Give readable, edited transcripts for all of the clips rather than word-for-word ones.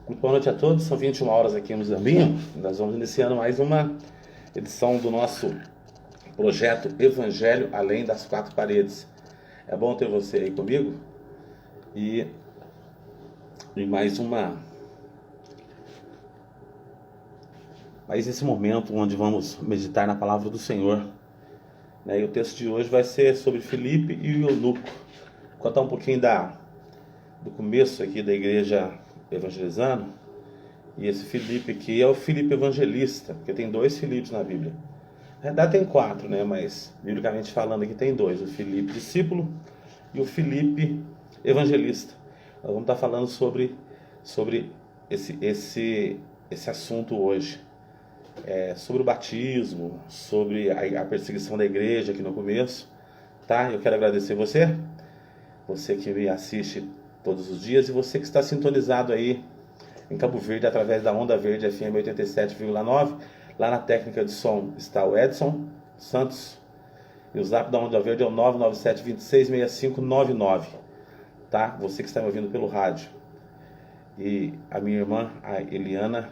Muito boa noite a todos, são 21 horas aqui em Muzambinho. Nós vamos iniciando mais uma edição do nosso projeto Evangelho Além das Quatro Paredes. É bom ter você aí comigo e mais esse momento onde vamos meditar na palavra do Senhor. E o texto de hoje vai ser sobre Filipe e o eunuco. Vou contar um pouquinho do começo aqui da igreja evangelizando. E esse Filipe aqui é o Filipe evangelista, porque tem dois Filipes na Bíblia. Na verdade tem quatro, mas biblicamente falando aqui tem dois: o Filipe discípulo e o Filipe evangelista. Nós vamos estar falando sobre esse assunto hoje. Sobre o batismo, sobre a perseguição da igreja aqui no começo, tá? Eu quero agradecer você que me assiste todos os dias e você que está sintonizado aí em Cabo Verde através da Onda Verde FM 87,9. Lá na técnica de som está o Edson Santos e o zap da Onda Verde é o 997266599, tá? Você que está me ouvindo pelo rádio. E a minha irmã, a Eliana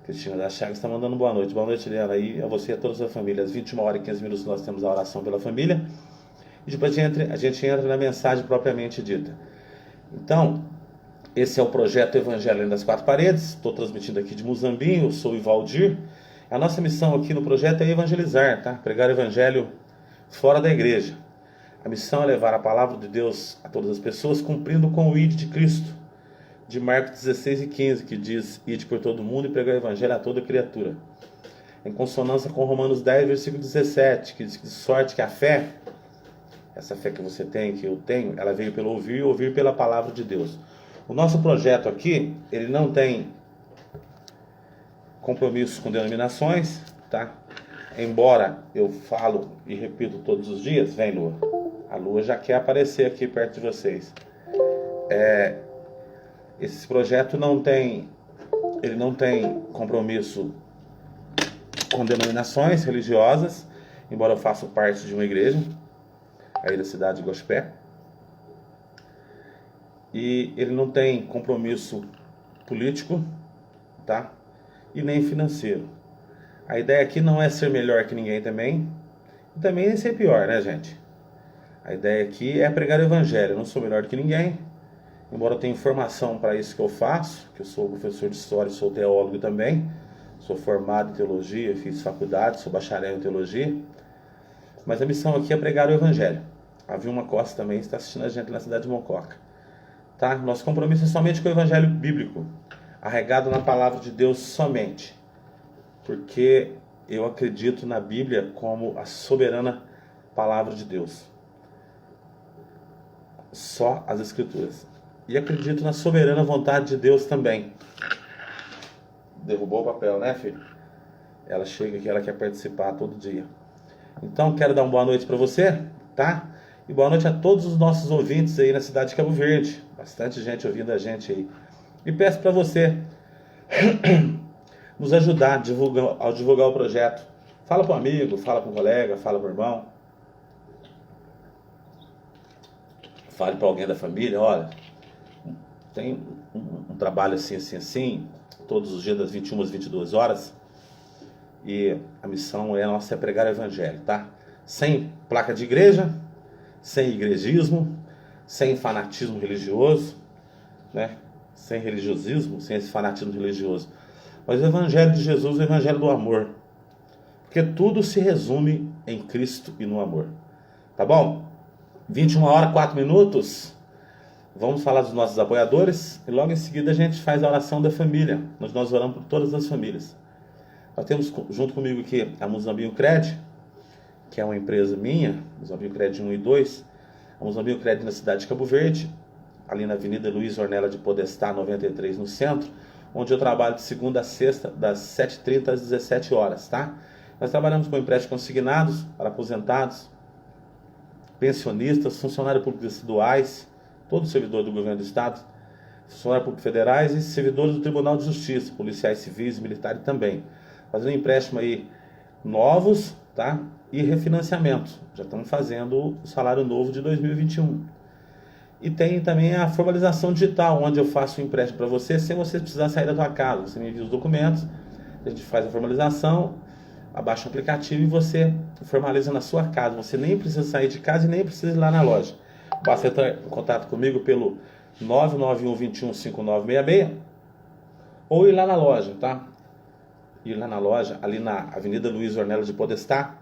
Cristina da Chagas, está mandando boa noite. Boa noite, Eliana, aí a você e a toda a sua família. Às 21h15 nós temos a oração pela família e depois a gente entra na mensagem propriamente dita. Então, esse é o projeto Evangelho Além das Quatro Paredes. Estou transmitindo aqui de Muzambinho, eu sou o Ivaldir. A nossa missão aqui no projeto é evangelizar, tá? Pregar o evangelho fora da igreja. A missão é levar a palavra de Deus a todas as pessoas, cumprindo com o ID de Cristo, de Marcos 16:15, que diz: ide por todo mundo e pregar o evangelho a toda criatura. Em consonância com Romanos 10, versículo 17, que diz que de sorte que a fé, essa fé que você tem, que eu tenho, ela veio pelo ouvir e ouvir pela palavra de Deus. O nosso projeto aqui, ele não tem compromissos com denominações, tá? Embora eu falo e repito todos os dias, vem Lua, a Lua já quer aparecer aqui perto de vocês. Esse projeto não tem compromisso com denominações religiosas, embora eu faça parte de uma igreja aí da cidade de Gospé. E ele não tem compromisso político, tá? E nem financeiro. A ideia aqui não é ser melhor que ninguém também, e também nem ser pior, gente? A ideia aqui é pregar o evangelho. Eu não sou melhor do que ninguém, embora eu tenha formação para isso que eu faço, que eu sou professor de história, sou teólogo também, sou formado em teologia, fiz faculdade, sou bacharel em teologia, mas a missão aqui é pregar o evangelho. A Vilma Costa também está assistindo a gente na cidade de Mococa, tá? Nosso compromisso é somente com o evangelho bíblico, arraigado na palavra de Deus somente, porque eu acredito na Bíblia como a soberana palavra de Deus, só as Escrituras. E acredito na soberana vontade de Deus também. Derrubou o papel, né, filho? Ela chega aqui, ela quer participar todo dia. Então, quero dar uma boa noite para você, tá? E boa noite a todos os nossos ouvintes aí na cidade de Cabo Verde. Bastante gente ouvindo a gente aí. E peço para você nos ajudar ao divulgar o projeto. Fala para um amigo, fala para um colega, fala para o irmão. Fale para alguém da família, olha, tem um trabalho assim, todos os dias das 21 às 22 horas. E a missão nossa é pregar o evangelho, tá? Sem placa de igreja, sem igrejismo, sem fanatismo religioso, sem religiosismo, sem esse fanatismo religioso. Mas o evangelho de Jesus é o evangelho do amor. Porque tudo se resume em Cristo e no amor. Tá bom? 21h04. Vamos falar dos nossos apoiadores e logo em seguida a gente faz a oração da família. Nós oramos por todas as famílias. Nós temos junto comigo aqui a Muzambinho Cred, que é uma empresa minha, Muzambinho Cred 1 e 2. A Muzambinho Cred na cidade de Cabo Verde, ali na Avenida Luiz Ornella de Podestá, 93, no centro, onde eu trabalho de segunda a sexta, das 7h30 às 17 horas, tá? Nós trabalhamos com empréstimos consignados para aposentados, pensionistas, funcionários públicos estaduais, todo servidor do governo do estado, funcionários públicos federais e servidores do Tribunal de Justiça, policiais civis e militares também. Fazendo empréstimo aí novos, tá? E refinanciamento. Já estamos fazendo o salário novo de 2021. E tem também a formalização digital, onde eu faço o empréstimo para você sem você precisar sair da tua casa. Você me envia os documentos, a gente faz a formalização, abaixa o aplicativo e você formaliza na sua casa. Você nem precisa sair de casa e nem precisa ir lá na loja. Basta entrar em contato comigo pelo 991 21 5966 ou ir lá na loja, tá? Ir lá na loja, ali na Avenida Luiz Ornella de Podestá,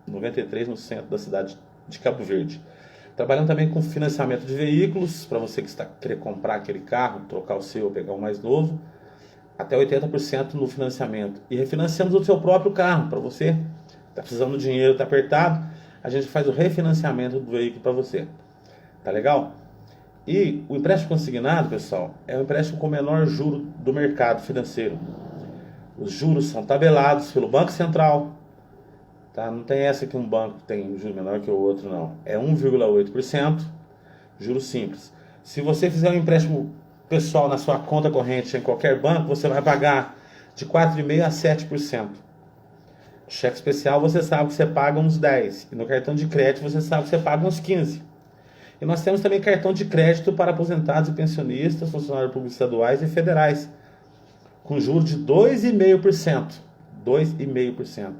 93, no centro da cidade de Cabo Verde. Trabalhando também com financiamento de veículos, para você que está querendo comprar aquele carro, trocar o seu ou pegar um mais novo, até 80% no financiamento. E refinanciamos o seu próprio carro, para você que está precisando de dinheiro, está apertado, a gente faz o refinanciamento do veículo para você. Tá legal? E o empréstimo consignado, pessoal, é o empréstimo com o menor juro do mercado financeiro. Os juros são tabelados pelo Banco Central. Tá? Não tem essa que um banco tem um juro menor que o outro, não. É 1,8%, juros simples. Se você fizer um empréstimo pessoal na sua conta corrente em qualquer banco, você vai pagar de 4,5% a 7%. Cheque especial você sabe que você paga uns 10%. E no cartão de crédito você sabe que você paga uns 15%. E nós temos também cartão de crédito para aposentados e pensionistas, funcionários públicos estaduais e federais, com juros de 2,5%. 2,5%.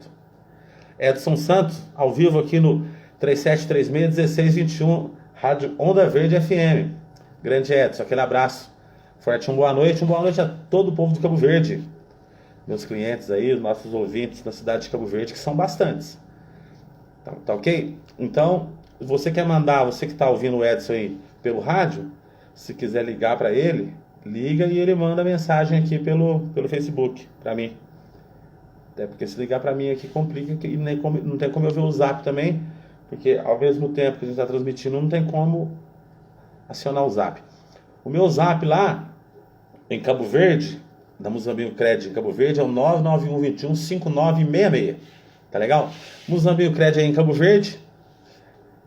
Edson Santos, ao vivo aqui no 3736-1621, Rádio Onda Verde FM. Grande Edson, aquele abraço. Forte, uma boa noite a todo o povo de Cabo Verde. Meus clientes aí, os nossos ouvintes na cidade de Cabo Verde, que são bastantes. Tá ok? Então, você quer mandar, você que está ouvindo o Edson aí pelo rádio, se quiser ligar para ele, liga e ele manda mensagem aqui pelo Facebook para mim. Até porque se ligar para mim aqui complica e não tem como eu ver o zap também, porque ao mesmo tempo que a gente está transmitindo, não tem como acionar o zap. O meu zap lá em Cabo Verde, da Muzambinho Cred em Cabo Verde, é o 991 21 5966. Tá legal? Muzambinho Cred aí em Cabo Verde.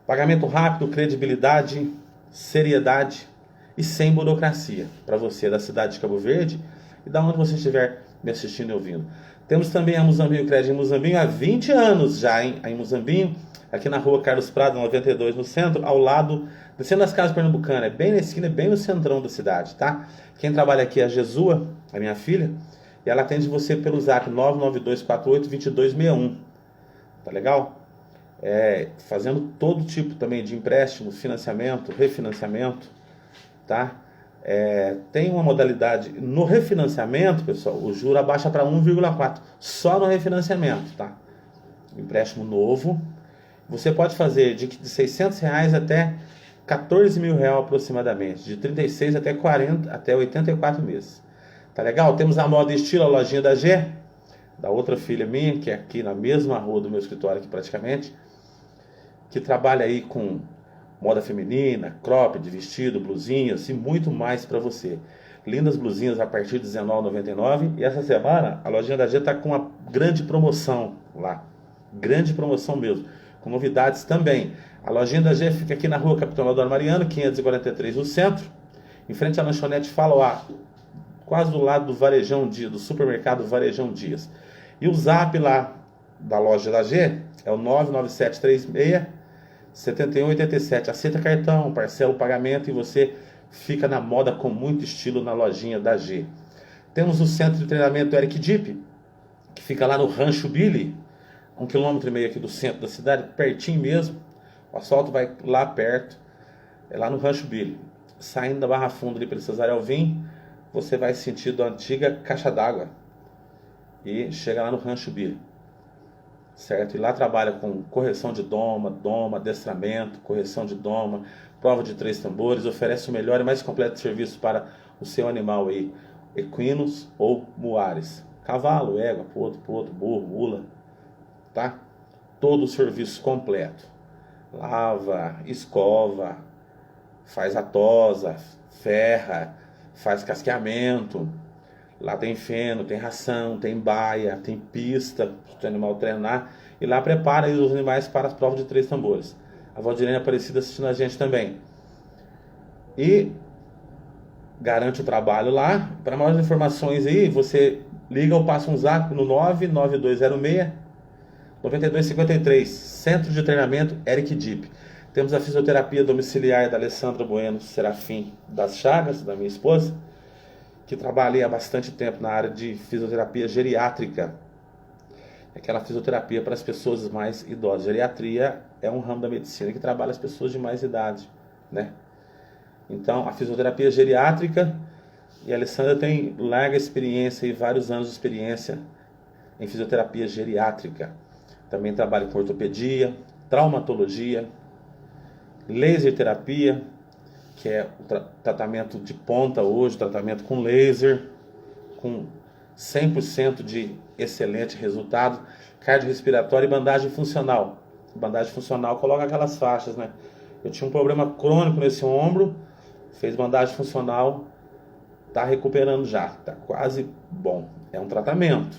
Pagamento rápido, credibilidade, seriedade e sem burocracia. Para você da cidade de Cabo Verde e da onde você estiver me assistindo e ouvindo. Temos também a Muzambinho Cred em Muzambinho há 20 anos já, hein? Em Muzambinho, aqui na rua Carlos Prado, 92, no centro, ao lado, descendo as casas pernambucanas. É bem na esquina, é bem no centrão da cidade, tá? Quem trabalha aqui é a Jesua, a minha filha, e ela atende você pelo zap 992482261. Tá legal? Fazendo todo tipo também de empréstimo, financiamento, refinanciamento, tá? Tem uma modalidade no refinanciamento, pessoal, o juro abaixa para 1,4%, só no refinanciamento, tá? Empréstimo novo, você pode fazer de R$600 até R$14.000 aproximadamente, de 36 até 40, até 84 meses. Tá legal? Temos a moda estilo, a lojinha da G, da outra filha minha, que é aqui na mesma rua do meu escritório aqui praticamente, que trabalha aí com moda feminina, cropped, vestido, blusinhas e muito mais para você. Lindas blusinhas a partir de R$19,99. E essa semana a lojinha da G está com uma grande promoção lá. Grande promoção mesmo. Com novidades também. A lojinha da G fica aqui na rua Capitão Adoro Mariano, 543 no centro. Em frente à lanchonete Faloá. Quase do lado do Varejão Dias, do supermercado Varejão Dias. E o zap lá da loja da G é o 99736-7187. Aceita cartão, parcela o pagamento e você fica na moda com muito estilo na lojinha da G. Temos o centro de treinamento Eric Deep, que fica lá no Rancho Billy, 1,5 km aqui do centro da cidade, pertinho mesmo. O asfalto vai lá perto, é lá no Rancho Billy. Saindo da Barra Funda ali pelo Cesário Alvim, você vai sentido a antiga caixa d'água e chega lá no Rancho Billy, certo? E lá trabalha com correção de doma, adestramento, correção de doma, prova de 3 tambores, oferece o melhor e mais completo serviço para o seu animal aí, equinos ou muares, cavalo, égua, potro, burro, mula, tá? Todo o serviço completo, lava, escova, faz a tosa, ferra, faz casqueamento. Lá tem feno, tem ração, tem baia, tem pista para o animal treinar. E lá prepara os animais para as provas de 3 tambores. A Valdirene Aparecida assistindo a gente também. E garante o trabalho lá. Para maiores informações aí, você liga ou passa um zap no 99206-9253. Centro de Treinamento Eric Deep. Temos a fisioterapia domiciliar da Alessandra Bueno Serafim das Chagas, da minha esposa, que trabalha há bastante tempo na área de fisioterapia geriátrica. Aquela fisioterapia para as pessoas mais idosas. Geriatria é um ramo da medicina que trabalha as pessoas de mais idade, né? Então, a fisioterapia geriátrica, e a Alessandra tem larga experiência e vários anos de experiência em fisioterapia geriátrica. Também trabalha com ortopedia, traumatologia, laser terapia, que é o tratamento de ponta hoje, tratamento com laser, com 100% de excelente resultado, cardiorrespiratório e bandagem funcional. Bandagem funcional coloca aquelas faixas, né? Eu tinha um problema crônico nesse ombro, fez bandagem funcional, tá recuperando já, tá quase bom. É um tratamento,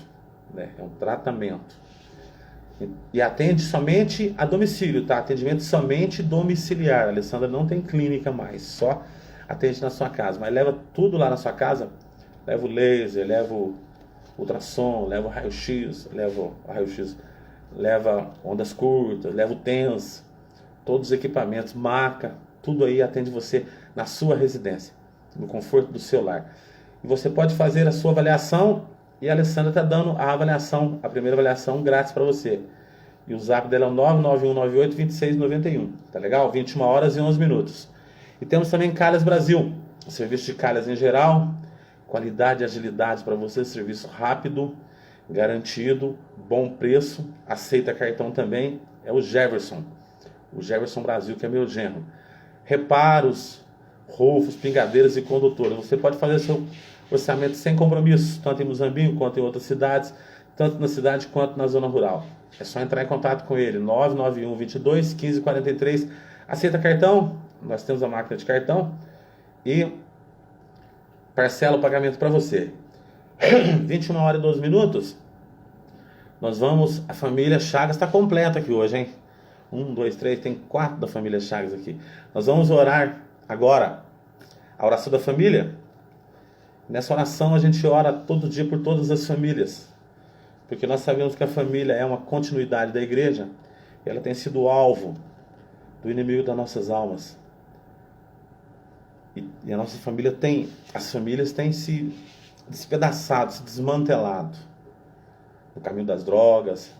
né? É um tratamento. E atende somente a domicílio, tá? Atendimento somente domiciliar. A Alessandra não tem clínica mais, só atende na sua casa. Mas leva tudo lá na sua casa. Leva o laser, leva o ultrassom, leva o raio-x, leva ondas curtas, leva o TENS, todos os equipamentos, maca, tudo aí atende você na sua residência, no conforto do seu lar. E você pode fazer a sua avaliação, e a Alessandra está dando a avaliação, a primeira avaliação grátis para você. E o zap dela é o 991982691, tá legal? 21 horas e 11 minutos. E temos também Calhas Brasil, serviço de calhas em geral, qualidade e agilidade para você, serviço rápido, garantido, bom preço, aceita cartão também, é o Jefferson Brasil, que é meu genro. Reparos, rofos, pingadeiras e condutores. Você pode fazer seu orçamento sem compromisso, tanto em Muzambinho quanto em outras cidades, tanto na cidade quanto na zona rural. É só entrar em contato com ele, 991 22 15 43. Aceita cartão? Nós temos a máquina de cartão e parcela o pagamento para você. 21 horas e 12 minutos. Nós vamos, a família Chagas está completa aqui hoje, hein? 1, 2, 3, tem 4 da família Chagas aqui. Nós vamos orar agora a oração da família. Nessa oração a gente ora todo dia por todas as famílias, porque nós sabemos que a família é uma continuidade da igreja, e ela tem sido alvo do inimigo das nossas almas. E a nossa família as famílias têm se despedaçado, se desmantelado no caminho das drogas,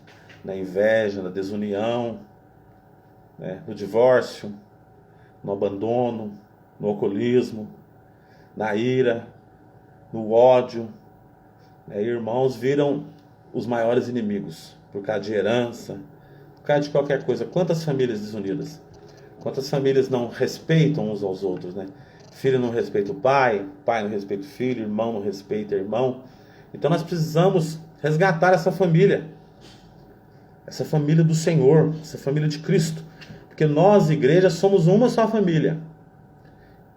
na inveja, na desunião, né, no divórcio, no abandono, no alcoolismo, na ira, no ódio. Né, irmãos viram os maiores inimigos por causa de herança, por causa de qualquer coisa. Quantas famílias desunidas? Quantas famílias não respeitam uns aos outros, né? Filho não respeita o pai, pai não respeita o filho, irmão não respeita o irmão. Então nós precisamos resgatar essa família do Senhor, essa família de Cristo, porque nós, igreja, somos uma só família.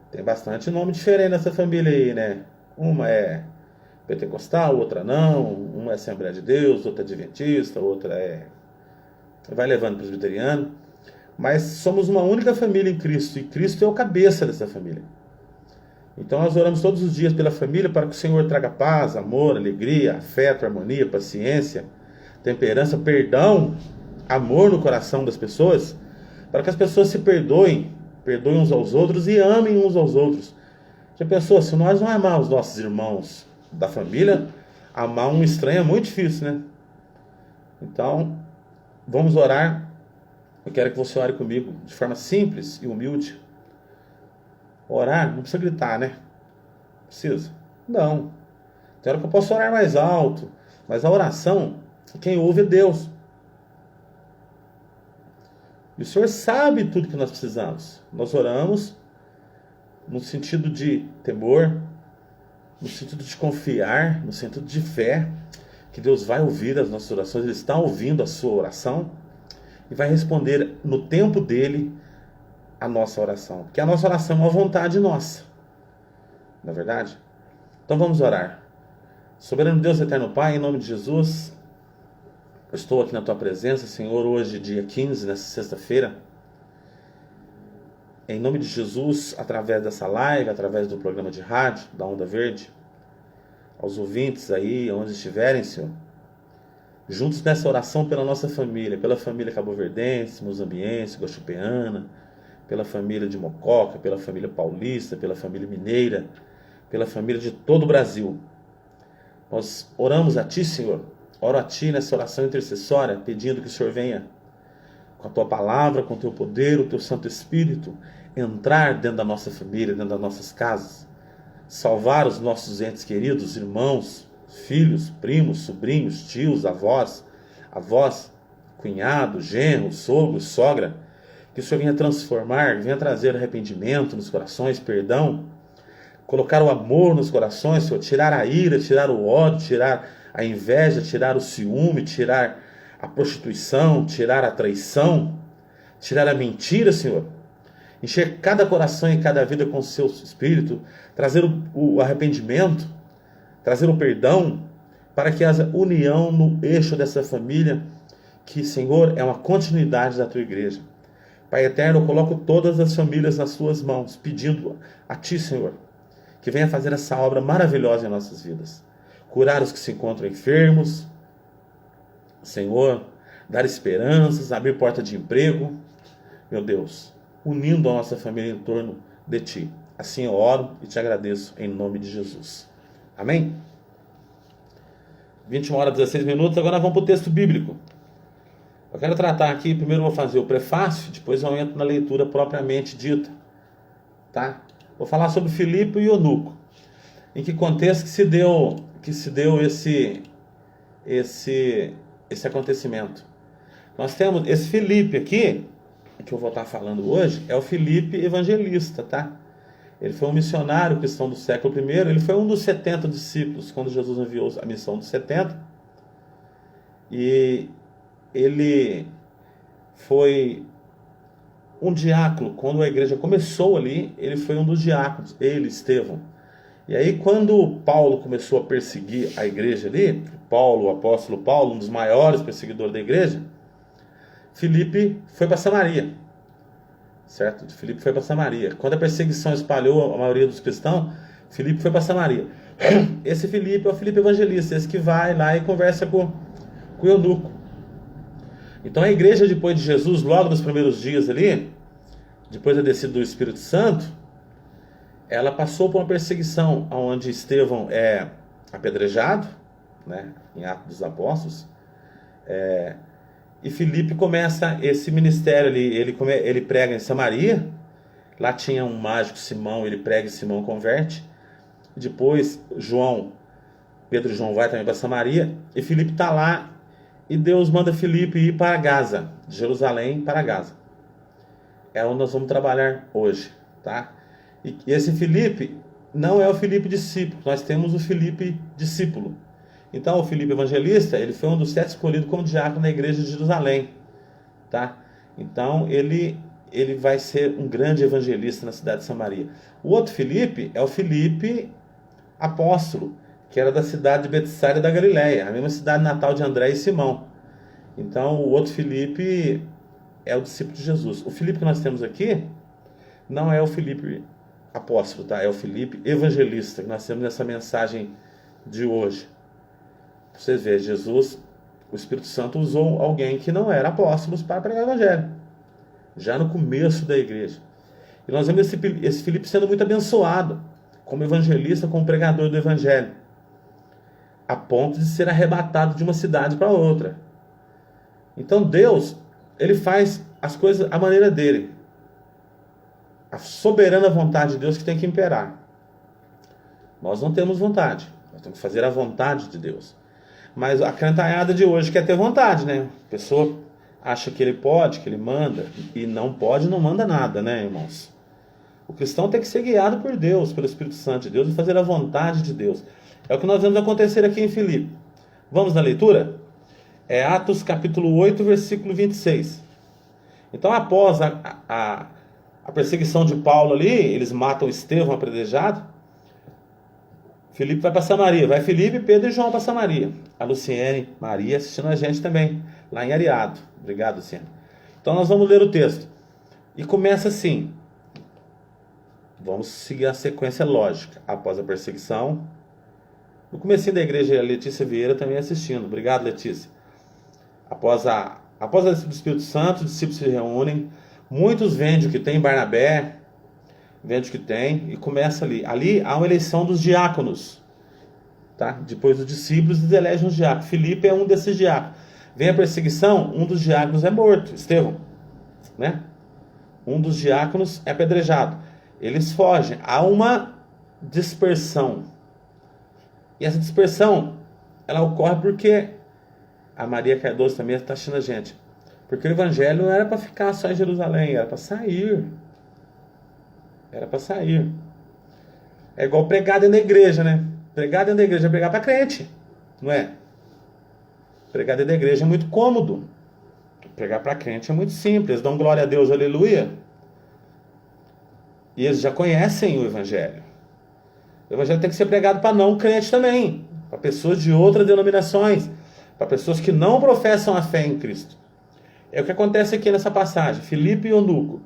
Tem bastante nome diferente nessa família aí, né? Uma é pentecostal, outra não, uma é Assembleia de Deus, outra é adventista, outra é... vai levando presbiteriano. Mas somos uma única família em Cristo, e Cristo é o cabeça dessa família. Então nós oramos todos os dias pela família para que o Senhor traga paz, amor, alegria, afeto, harmonia, paciência, temperança, perdão, amor no coração das pessoas, para que as pessoas se perdoem uns aos outros e amem uns aos outros. Já pensou, se nós não amar os nossos irmãos da família, amar um estranho é muito difícil, né? Então, vamos orar. Eu quero que você ore comigo de forma simples e humilde. Orar, não precisa gritar, né? Precisa? Não. Tem hora que eu posso orar mais alto, mas a oração, quem ouve é Deus. E o Senhor sabe tudo que nós precisamos. Nós oramos no sentido de temor, no sentido de confiar, no sentido de fé, que Deus vai ouvir as nossas orações, Ele está ouvindo a sua oração e vai responder no tempo dele a nossa oração. Porque a nossa oração é uma vontade nossa. Não é verdade? Então vamos orar. Soberano Deus, eterno Pai, em nome de Jesus, eu estou aqui na Tua presença, Senhor, hoje, dia 15, nessa sexta-feira. Em nome de Jesus, através dessa live, através do programa de rádio, da Onda Verde, aos ouvintes aí, onde estiverem, Senhor, juntos nessa oração pela nossa família, pela família cabo-verdense, mozambiense, guaxupeana, pela família de Mococa, pela família paulista, pela família mineira, pela família de todo o Brasil. Nós oramos a Ti, Senhor. Oro a Ti nessa oração intercessória, pedindo que o Senhor venha com a Tua palavra, com o Teu poder, o Teu Santo Espírito, entrar dentro da nossa família, dentro das nossas casas, salvar os nossos entes queridos, irmãos, filhos, primos, sobrinhos, tios, avós, cunhado, genro, sogro, sogra. Que o Senhor venha transformar, venha trazer arrependimento nos corações, perdão, colocar o amor nos corações, Senhor, tirar a ira, tirar o ódio, tirar a inveja, tirar o ciúme, tirar a prostituição, tirar a traição, tirar a mentira, Senhor. Encher cada coração e cada vida com o Seu Espírito, trazer o arrependimento, trazer o perdão, para que haja união no eixo dessa família, que, Senhor, é uma continuidade da Tua igreja. Pai eterno, eu coloco todas as famílias nas Suas mãos, pedindo a Ti, Senhor, que venha fazer essa obra maravilhosa em nossas vidas. Curar os que se encontram enfermos, Senhor, dar esperanças, abrir porta de emprego, meu Deus, unindo a nossa família em torno de Ti. Assim eu oro e Te agradeço em nome de Jesus. Amém? 21h16, agora vamos para o texto bíblico. Eu quero tratar aqui, primeiro eu vou fazer o prefácio, depois eu entro na leitura propriamente dita. Tá? Vou falar sobre Filipe e Eunuco. Em que contexto que se deu esse acontecimento. Nós temos esse Filipe aqui, que eu vou estar falando hoje, é o Filipe evangelista, tá? Ele foi um missionário cristão do século I, ele foi um dos 70 discípulos, quando Jesus enviou a missão dos 70, e ele foi um diácono. Quando a igreja começou ali, ele foi um dos diáconos, ele, Estevão. E aí quando Paulo começou a perseguir a igreja ali, o apóstolo Paulo, um dos maiores perseguidores da igreja, Filipe foi para Samaria, certo? Filipe foi para Samaria. Quando a perseguição espalhou a maioria dos cristãos, Filipe foi para Samaria. Esse Filipe é o Filipe evangelista, esse que vai lá e conversa com o eunuco. Então a igreja, depois de Jesus, logo nos primeiros dias ali, depois da descida do Espírito Santo, ela passou por uma perseguição, onde Estevão é apedrejado, né, em Atos dos Apóstolos, e Filipe começa esse ministério ali. Ele prega em Samaria. Lá tinha um mágico, Simão, ele prega e Simão converte. Depois Pedro e João vai também para Samaria, e Filipe está lá, e Deus manda Filipe ir para Gaza, de Jerusalém para Gaza. É onde nós vamos trabalhar hoje, tá? E esse Filipe não é o Filipe discípulo, nós temos o Filipe discípulo. Então o Filipe evangelista, ele foi um dos 7 escolhidos como diácono na igreja de Jerusalém, tá? Então ele vai ser um grande evangelista na cidade de Samaria. O outro Filipe é o Filipe apóstolo, que era da cidade de Betsaida da Galileia, a mesma cidade natal de André e Simão. Então o outro Filipe é o discípulo de Jesus. O Filipe que nós temos aqui não é o Filipe apóstolo, tá? É o Filipe evangelista que nós temos nessa mensagem de hoje. Vocês veem, Jesus, o Espírito Santo usou alguém que não era apóstolo para pregar o evangelho, já no começo da igreja. E nós vemos esse Filipe sendo muito abençoado como evangelista, como pregador do evangelho, a ponto de ser arrebatado de uma cidade para outra. Então Deus, ele faz as coisas à maneira dele, a soberana vontade de Deus que tem que imperar. Nós não temos vontade, nós temos que fazer a vontade de Deus. Mas a cantalhada de hoje quer ter vontade, né? A pessoa acha que ele pode, que ele manda, e não pode, não manda nada, né, irmãos? O cristão tem que ser guiado por Deus, pelo Espírito Santo de Deus, e fazer a vontade de Deus. É o que nós vemos acontecer aqui em Filipe. Vamos na leitura? É Atos capítulo 8, versículo 26. Então, após a perseguição de Paulo ali, eles matam Estevão apedrejado. Filipe vai para Samaria. Vai Filipe, Pedro e João para Samaria. A Luciene, Maria assistindo a gente também, lá em Areado. Obrigado, Luciene. Então nós vamos ler o texto. E começa assim. Vamos seguir a sequência lógica. Após a perseguição. No comecinho da igreja, a Letícia Vieira também assistindo. Obrigado, Letícia. Após a descida do Espírito Santo, os discípulos se reúnem. Muitos vendem o que tem, Barnabé vende o que tem e começa ali. Ali há uma eleição dos diáconos, tá? Depois dos discípulos eles elegem os diáconos. Filipe é um desses diáconos. Vem a perseguição, um dos diáconos é morto, Estevão, né? Um dos diáconos é apedrejado. Eles fogem. Há uma dispersão. E essa dispersão, ela ocorre porque a Maria Cardoso também está assistindo a gente. Porque o evangelho não era para ficar só em Jerusalém, era para sair. Era para sair. É igual pregar dentro da igreja, né? Pregar dentro da igreja é pregar para crente, não é? Pregar dentro da igreja é muito cômodo. Pregar para crente é muito simples. Eles dão glória a Deus, aleluia. E eles já conhecem o evangelho. O evangelho tem que ser pregado para não crente também. Para pessoas de outras denominações. Para pessoas que não professam a fé em Cristo. É o que acontece aqui nessa passagem. Filipe e eunuco.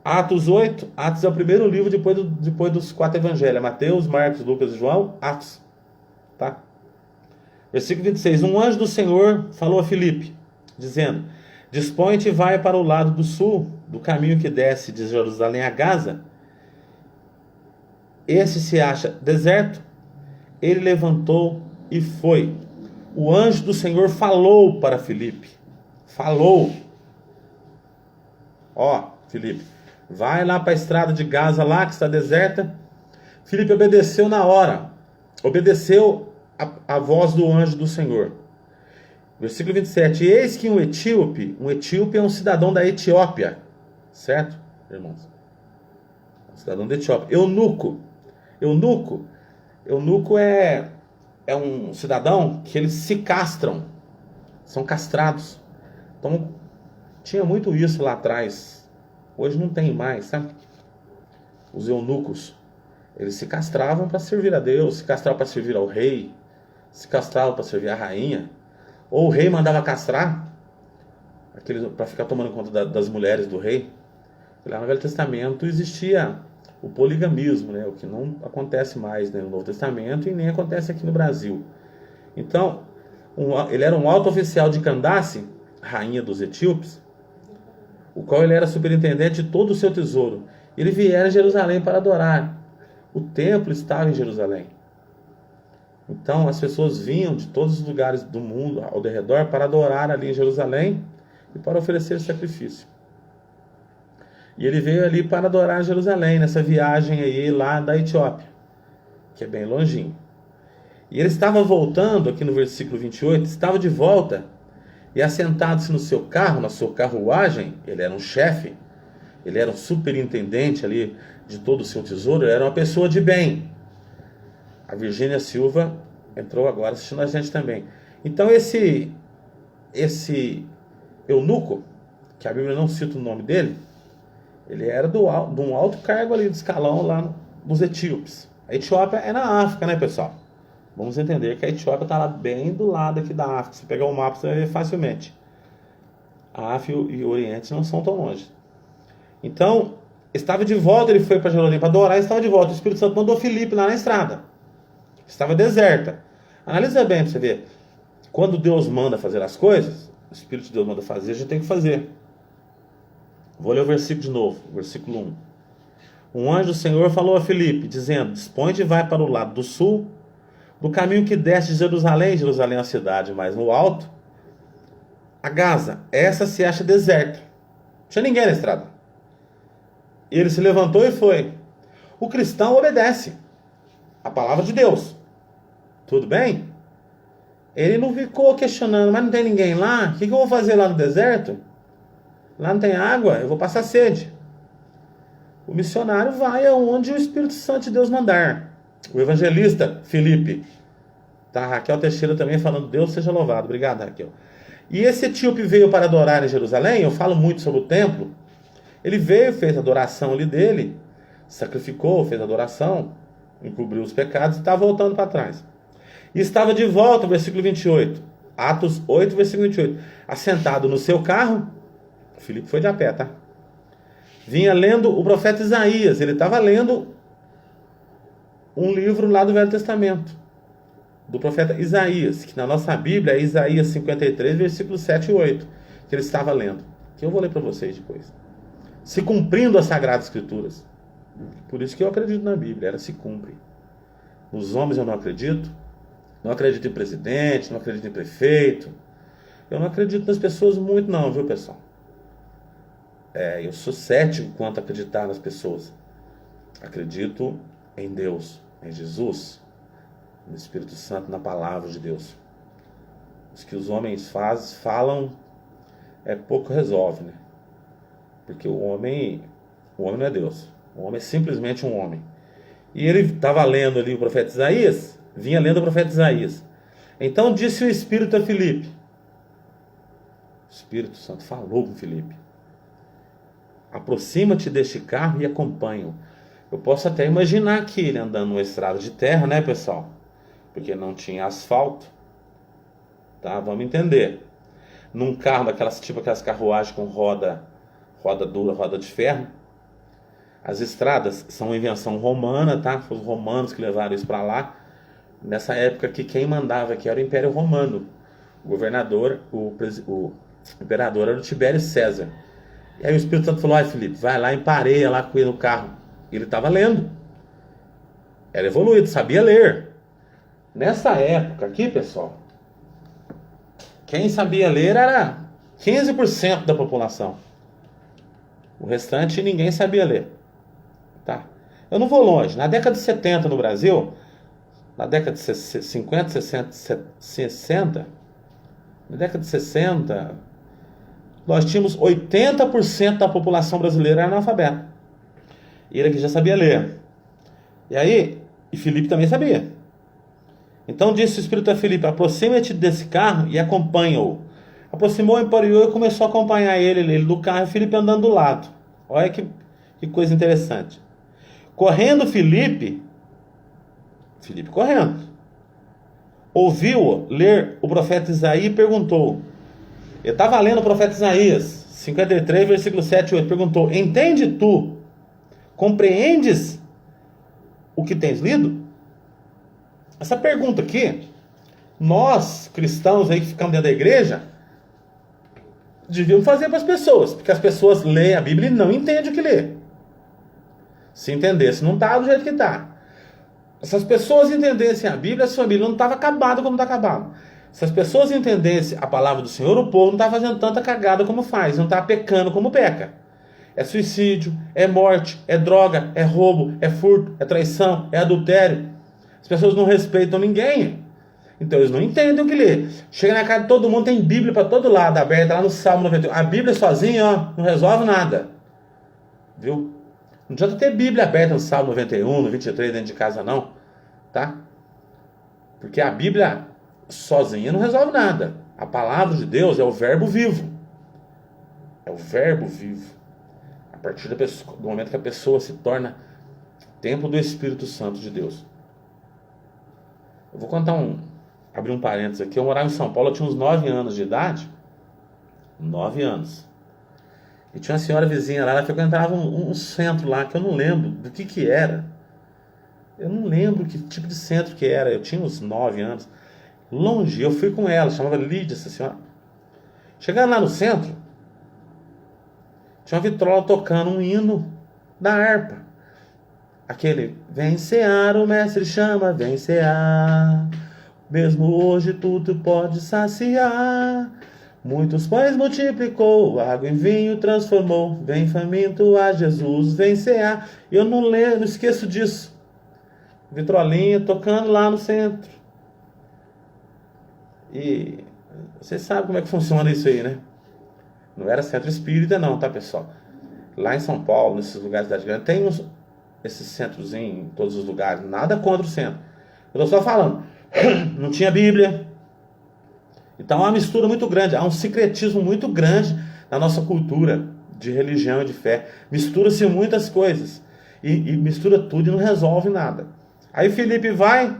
Atos 8. Atos é o primeiro livro depois dos 4 evangelhos. Mateus, Marcos, Lucas e João. Atos. Tá? Versículo 26. Um anjo do Senhor falou a Filipe, dizendo: dispõe-te e vai para o lado do sul, do caminho que desce de Jerusalém a Gaza. Esse se acha deserto. Ele levantou e foi. O anjo do Senhor falou para Filipe. Falou. Ó, Filipe, vai lá para a estrada de Gaza, lá que está deserta. Filipe obedeceu na hora. Obedeceu a voz do anjo do Senhor. Versículo 27. Eis que um etíope é um cidadão da Etiópia. Certo, irmãos? Um cidadão da Etiópia. Eunuco é um cidadão que eles se castram. São castrados. Então, tinha muito isso lá atrás. Hoje não tem mais, sabe? Os eunucos, eles se castravam para servir a Deus, se castravam para servir ao rei, se castravam para servir a rainha. Ou o rei mandava castrar, para ficar tomando conta das mulheres do rei. Lá no Velho Testamento existia o poligamismo, né? O que não acontece mais, né, no Novo Testamento e nem acontece aqui no Brasil. Então, ele era um alto oficial de Candace, rainha dos etíopes, o qual ele era superintendente de todo o seu tesouro. Ele viera a Jerusalém para adorar. O templo estava em Jerusalém. Então as pessoas vinham de todos os lugares do mundo ao redor para adorar ali em Jerusalém e para oferecer sacrifício. E ele veio ali para adorar em Jerusalém, nessa viagem aí lá da Etiópia, que é bem longinho. E ele estava voltando, aqui no versículo 28, estava de volta, e assentado-se no seu carro, na sua carruagem, ele era um chefe, ele era um superintendente ali de todo o seu tesouro, ele era uma pessoa de bem. A Virgínia Silva entrou agora assistindo a gente também. Então esse eunuco, que a Bíblia não cita o nome dele, ele era de um alto cargo ali, de escalão lá nos etíopes. A Etiópia é na África, né, pessoal? Vamos entender que a Etiópia está lá bem do lado aqui da África. Se pegar o mapa, você vai ver facilmente. A África e o Oriente não são tão longe. Então, estava de volta, ele foi para Jerusalém para adorar e estava de volta. O Espírito Santo mandou Filipe lá na estrada. Estava deserta. Analisa bem para você ver. Quando Deus manda fazer as coisas, o Espírito de Deus manda fazer, a gente tem que fazer. Vou ler o versículo de novo, versículo 1. Um anjo do Senhor falou a Filipe, dizendo: dispõe-te e vai para o lado do sul, do caminho que desce de Jerusalém. Jerusalém é a cidade mais no alto, a Gaza. Essa se acha deserta. Não tinha ninguém na estrada. Ele se levantou e foi. O cristão obedece a palavra de Deus. Tudo bem? Ele não ficou questionando, mas não tem ninguém lá? O que eu vou fazer lá no deserto? Lá não tem água, eu vou passar sede. O missionário vai aonde o Espírito Santo de Deus mandar. O evangelista Filipe. Tá, Raquel Teixeira também falando: Deus seja louvado. Obrigado, Raquel. E esse etíope veio para adorar em Jerusalém. Eu falo muito sobre o templo. Ele veio, fez a adoração ali dele, sacrificou, fez a adoração, encobriu os pecados e está voltando para trás. E estava de volta, versículo 28. Atos 8, versículo 28. Assentado no seu carro, Filipe foi de a pé, tá? Vinha lendo o profeta Isaías. Ele estava lendo um livro lá do Velho Testamento, do profeta Isaías, que na nossa Bíblia é Isaías 53, versículos 7 e 8, que ele estava lendo, que eu vou ler para vocês depois. se cumprindo as Sagradas Escrituras. Por isso que eu acredito na Bíblia, ela se cumpre. Nos homens eu não acredito em presidente, não acredito em prefeito, eu não acredito nas pessoas muito não, viu, pessoal? Eu sou cético quanto a acreditar nas pessoas. Acredito em Deus, em Jesus, no Espírito Santo, na palavra de Deus. Os que os homens falam, pouco resolve, né? Porque o homem não é Deus. O homem é simplesmente um homem. E ele estava lendo ali o profeta Isaías, vinha lendo o profeta Isaías. Então disse o Espírito a Filipe. O Espírito Santo falou com Filipe. Aproxima-te deste carro e acompanha-o. Eu posso até imaginar aqui ele andando numa estrada de terra, né, pessoal? Porque não tinha asfalto. Tá? Vamos entender. Num carro daquelas, tipo aquelas carruagens com roda dura, roda de ferro. As estradas são uma invenção romana, tá? Foi os romanos que levaram isso para lá. Nessa época que quem mandava aqui era o Império Romano. O governador, o imperador era o Tibério César. E aí o Espírito Santo falou: Filipe, vai lá, empareia lá com ele no carro. E ele estava lendo. Era evoluído, sabia ler. Nessa época aqui, pessoal, quem sabia ler era 15% da população. O restante ninguém sabia ler. Tá? Eu não vou longe. Na década de 70 no Brasil, na década de 50, 60, na década de 60, nós tínhamos 80% da população brasileira analfabeta. E ele aqui já sabia ler. E Filipe também sabia. Então disse o Espírito a Filipe: aproxima-te desse carro e acompanha-o. Aproximou, empareou e começou a acompanhar ele do carro, e Filipe andando do lado. Olha que coisa interessante. Correndo Filipe correndo, ouviu ler o profeta Isaías e perguntou. Ele estava lendo o profeta Isaías 53, versículo 7 e 8. Perguntou: entende tu? Compreendes o que tens lido? Essa pergunta aqui, nós cristãos aí que ficamos dentro da igreja, devíamos fazer para as pessoas, porque as pessoas leem a Bíblia e não entendem o que lê. Se entendesse, não está do jeito que está. Se as pessoas entendessem a Bíblia, a sua Bíblia não estava acabada como está acabada. Se as pessoas entendessem a palavra do Senhor, o povo não está fazendo tanta cagada como faz, não está pecando como peca. É suicídio, é morte, é droga, é roubo, é furto, é traição, é adultério. As pessoas não respeitam ninguém. Então eles não entendem o que lê. Chega na casa de todo mundo, tem Bíblia para todo lado, aberta lá no Salmo 91. A Bíblia sozinha, não resolve nada. Viu? Não adianta ter Bíblia aberta no Salmo 91, no 23 dentro de casa não. Tá? Porque a Bíblia sozinha não resolve nada. A palavra de Deus é o verbo vivo. É o verbo vivo. A partir do momento que a pessoa se torna templo do Espírito Santo de Deus. Eu vou abrir um parênteses aqui. Eu morava em São Paulo, eu tinha uns 9 anos de idade. 9 anos. E tinha uma senhora vizinha lá, ela frequentava um centro lá, que eu não lembro do que era. Eu não lembro que tipo de centro que era. Eu tinha uns 9 anos. Longe, eu fui com ela, chamava Lídia, essa senhora. Chegando lá no centro, tinha uma vitrola tocando um hino da harpa. Aquele: vem cear, o mestre chama, vem cear. Mesmo hoje tudo pode saciar. Muitos pães multiplicou, água em vinho transformou. Vem faminto a Jesus, vem cear. Eu não esqueço disso. Vitrolinha tocando lá no centro. E vocês sabem como é que funciona isso aí, né? Não era centro espírita não, tá, pessoal? Lá em São Paulo, nesses lugares da cidade grande, tem esses centros em todos os lugares. Nada contra o centro. Eu estou só falando. Não tinha Bíblia. Então há uma mistura muito grande. Há um sincretismo muito grande na nossa cultura de religião e de fé. Mistura-se muitas coisas. E mistura tudo e não resolve nada. Aí Filipe vai,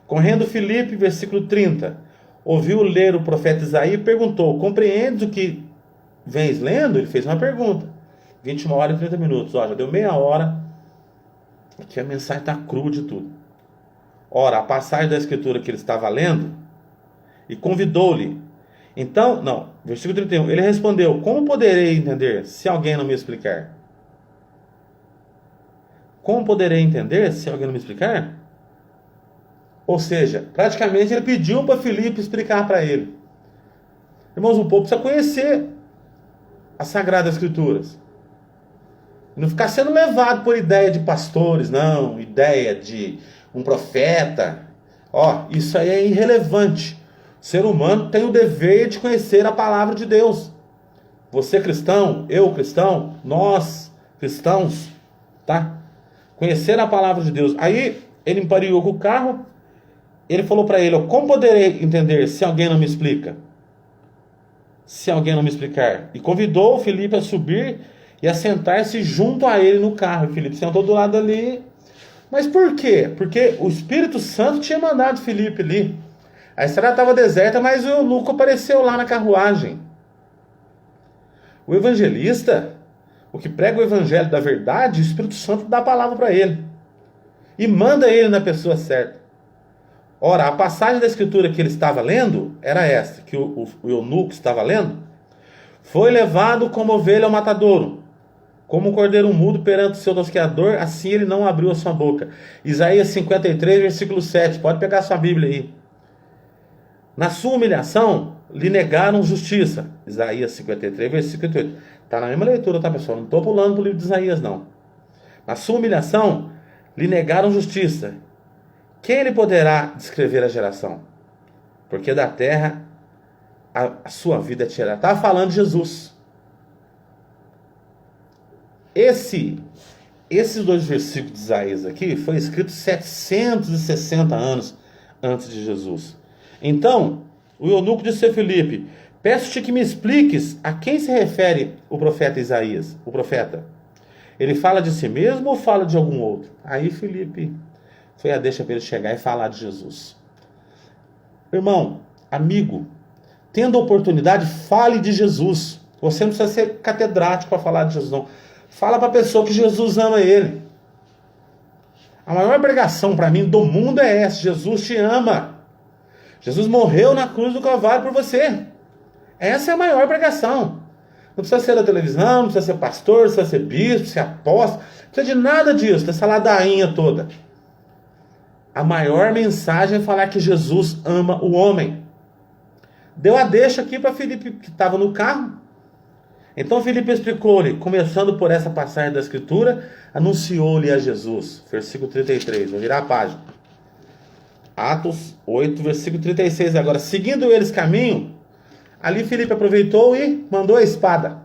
correndo Filipe, versículo 30. Ouviu ler o profeta Isaías e perguntou: compreendes o que vens lendo? Ele fez uma pergunta. 21 horas e 30 minutos. Ó, já deu meia hora. Aqui a mensagem está crua de tudo. Ora, a passagem da escritura que ele estava lendo, e convidou-lhe. Então, não, versículo 31. Ele respondeu: como poderei entender se alguém não me explicar? Como poderei entender se alguém não me explicar? Ou seja, praticamente ele pediu para Filipe explicar para ele. Irmãos, o povo precisa conhecer as Sagradas Escrituras. Não ficar sendo levado por ideia de pastores, não, ideia de um profeta. Isso aí é irrelevante. O ser humano tem o dever de conhecer a palavra de Deus. Você cristão, eu cristão, nós cristãos, tá? Conhecer a palavra de Deus. Aí ele emparelhou com o carro. Ele falou para ele, como poderei entender se alguém não me explica? Se alguém não me explicar. E convidou o Filipe a subir e a sentar-se junto a ele no carro. E Filipe sentou do lado ali. Mas por quê? Porque o Espírito Santo tinha mandado Filipe ali. A estrada estava deserta, mas o eunuco apareceu lá na carruagem. O evangelista, o que prega o evangelho da verdade, o Espírito Santo dá a palavra para ele. E manda ele na pessoa certa. Ora, a passagem da escritura que ele estava lendo era essa, que o eunuco estava lendo. Foi levado como ovelha ao matadouro, como um cordeiro mudo perante o seu tosqueador, assim ele não abriu a sua boca. Isaías 53, versículo 7, pode pegar a sua Bíblia aí. Na sua humilhação, lhe negaram justiça. Isaías 53, versículo 8. Está na mesma leitura, tá, pessoal? Não estou pulando para o livro de Isaías, não. Na sua humilhação, lhe negaram justiça. Quem ele poderá descrever a geração? Porque da terra a sua vida é tirada. Estava falando de Jesus. Esses dois versículos de Isaías aqui foi escrito 760 anos antes de Jesus. Então, o eunuco disse a Filipe, peço-te que me expliques a quem se refere o profeta Isaías, o profeta. Ele fala de si mesmo ou fala de algum outro? Aí Filipe foi a deixa para ele chegar e falar de Jesus. Irmão, amigo, tendo oportunidade, fale de Jesus. Você não precisa ser catedrático para falar de Jesus, não. Fala para a pessoa que Jesus ama ele. A maior pregação para mim do mundo é essa: Jesus te ama. Jesus morreu na cruz do Calvário por você. Essa é a maior pregação. Não precisa ser da televisão, não precisa ser pastor, não precisa ser bispo, ser apóstolo, não precisa de nada disso, dessa ladainha toda. A maior mensagem é falar que Jesus ama o homem. Deu a deixa aqui para Filipe, que estava no carro. Então Filipe explicou-lhe, começando por essa passagem da Escritura, anunciou-lhe a Jesus. Versículo 33, vou virar a página. Atos 8, versículo 36. Agora, seguindo eles caminho, ali Filipe aproveitou e mandou a espada.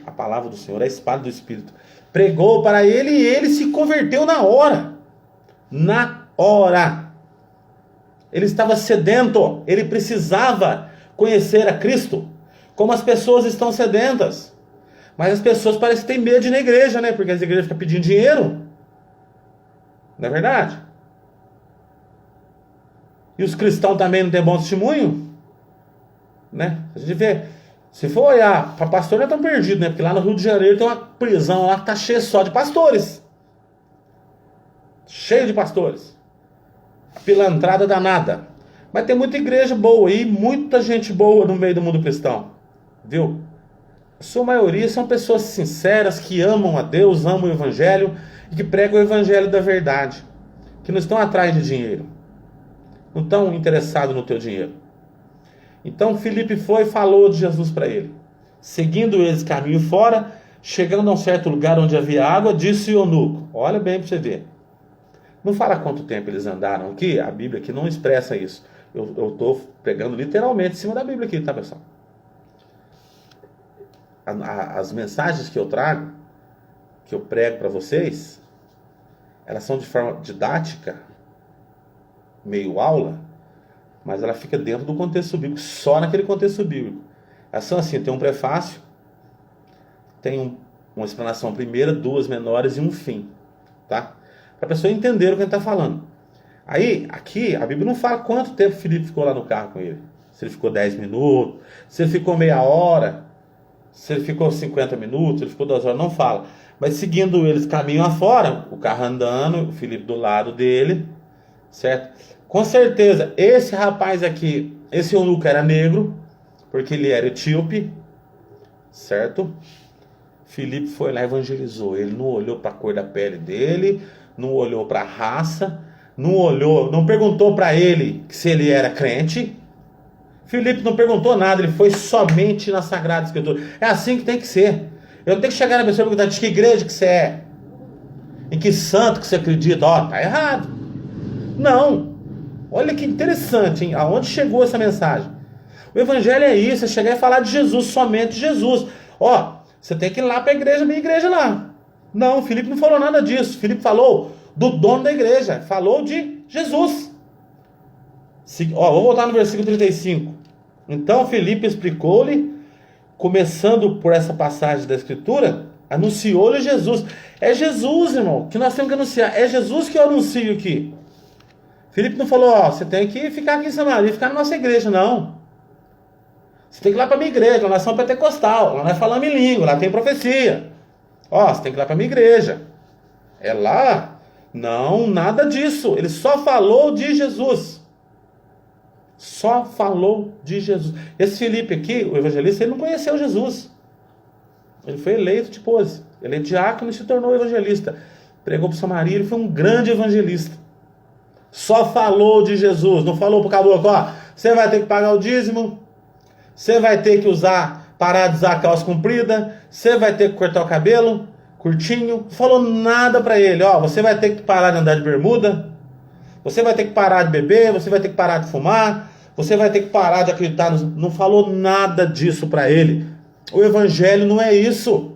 A palavra do Senhor, a espada do Espírito. Pregou para ele e ele se converteu na hora. Na hora. Ele estava sedento. Ele precisava conhecer a Cristo. Como as pessoas estão sedentas. Mas as pessoas parecem que têm medo de ir na igreja, né? Porque as igrejas ficam pedindo dinheiro. Não é verdade? E os cristãos também não têm bom testemunho? Né? A gente vê. Se for olhar para pastor, já estão perdidos, né? Porque lá no Rio de Janeiro tem uma prisão lá que está cheia só de pastores. Cheio de pastores. A pilantrada danada. Mas tem muita igreja boa aí, muita gente boa no meio do mundo cristão. Viu? A sua maioria são pessoas sinceras, que amam a Deus, amam o Evangelho e que pregam o Evangelho da verdade. Que não estão atrás de dinheiro. Não estão interessados no teu dinheiro. Então Filipe foi e falou de Jesus para ele. Seguindo eles caminho fora, chegando a um certo lugar onde havia água, disse o eunuco. Olha bem para você ver. Não fala quanto tempo eles andaram aqui, a Bíblia aqui não expressa isso. Eu estou pegando literalmente em cima da Bíblia aqui, tá, pessoal? As mensagens que eu trago, que eu prego para vocês, elas são de forma didática, meio aula, mas ela fica dentro do contexto bíblico, só naquele contexto bíblico. Elas são assim, tem um prefácio, tem uma explanação primeira, duas menores e um fim, tá? Para a pessoa entender o que ele está falando. Aí, aqui, a Bíblia não fala quanto tempo Filipe ficou lá no carro com ele. Se ele ficou 10 minutos, se ele ficou meia hora, se ele ficou 50 minutos, se ele ficou 2 horas, não fala. Mas seguindo eles caminho afora, o carro andando, o Filipe do lado dele, certo? Com certeza, esse rapaz aqui, esse eunuco era negro, porque ele era etíope, certo? Filipe foi lá e evangelizou. Ele não olhou para a cor da pele dele, não olhou para a raça, não perguntou para ele se ele era crente. Filipe não perguntou nada, ele foi somente na Sagrada Escritura. É assim que tem que ser. Eu não tenho que chegar na pessoa e perguntar de que igreja que você é, em que santo que você acredita. Tá errado. Não. Olha que interessante, hein? Aonde chegou essa mensagem? O evangelho é isso, é chegar e falar de Jesus, somente Jesus. Você tem que ir lá para a igreja, minha igreja lá. Não, Filipe não falou nada disso. Filipe falou do dono da igreja, falou de Jesus. Vou voltar no versículo 35. Então Filipe explicou-lhe, começando por essa passagem da Escritura, anunciou-lhe Jesus. É Jesus, irmão, que nós temos que anunciar. É Jesus que eu anuncio aqui. Filipe não falou, você tem que ficar aqui em Samaria, ficar na nossa igreja, não. Você tem que ir lá para a minha igreja, lá nós somos pentecostal, lá nós falamos em língua, lá tem profecia. Você tem que ir lá para a minha igreja. É lá? Não, nada disso. Ele só falou de Jesus. Só falou de Jesus. Esse Filipe aqui, o evangelista, ele não conheceu Jesus. Ele foi eleito de pose. Ele é diácono e se tornou evangelista. Pregou para Samaria, ele foi um grande evangelista. Só falou de Jesus. Não falou para o caboclo, você vai ter que pagar o dízimo, você vai ter que parar de usar a calça comprida, você vai ter que cortar o cabelo curtinho. Não falou nada para ele. Você vai ter que parar de andar de bermuda, você vai ter que parar de beber, você vai ter que parar de fumar, você vai ter que parar de acreditar. Não falou nada disso para ele. O evangelho não é isso.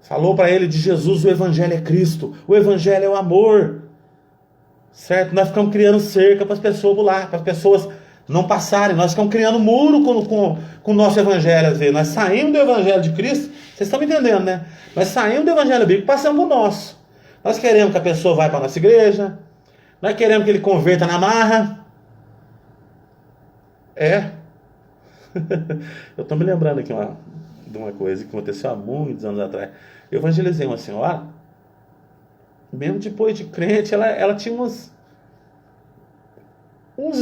Falou para ele de Jesus, o evangelho é Cristo, o evangelho é o amor. Certo? Nós ficamos criando cerca para as pessoas pular, para as pessoas não passarem. Nós ficamos criando muro com o nosso evangelho, às vezes. Nós saímos do evangelho de Cristo, vocês estão me entendendo, né? Nós saímos do evangelho bíblico e passamos para o nosso. Nós queremos que a pessoa vá para a nossa igreja, nós queremos que ele converta na marra. Eu estou me lembrando aqui de uma coisa que aconteceu há muitos anos atrás. Eu evangelizei uma senhora, mesmo depois de crente, ela tinha uns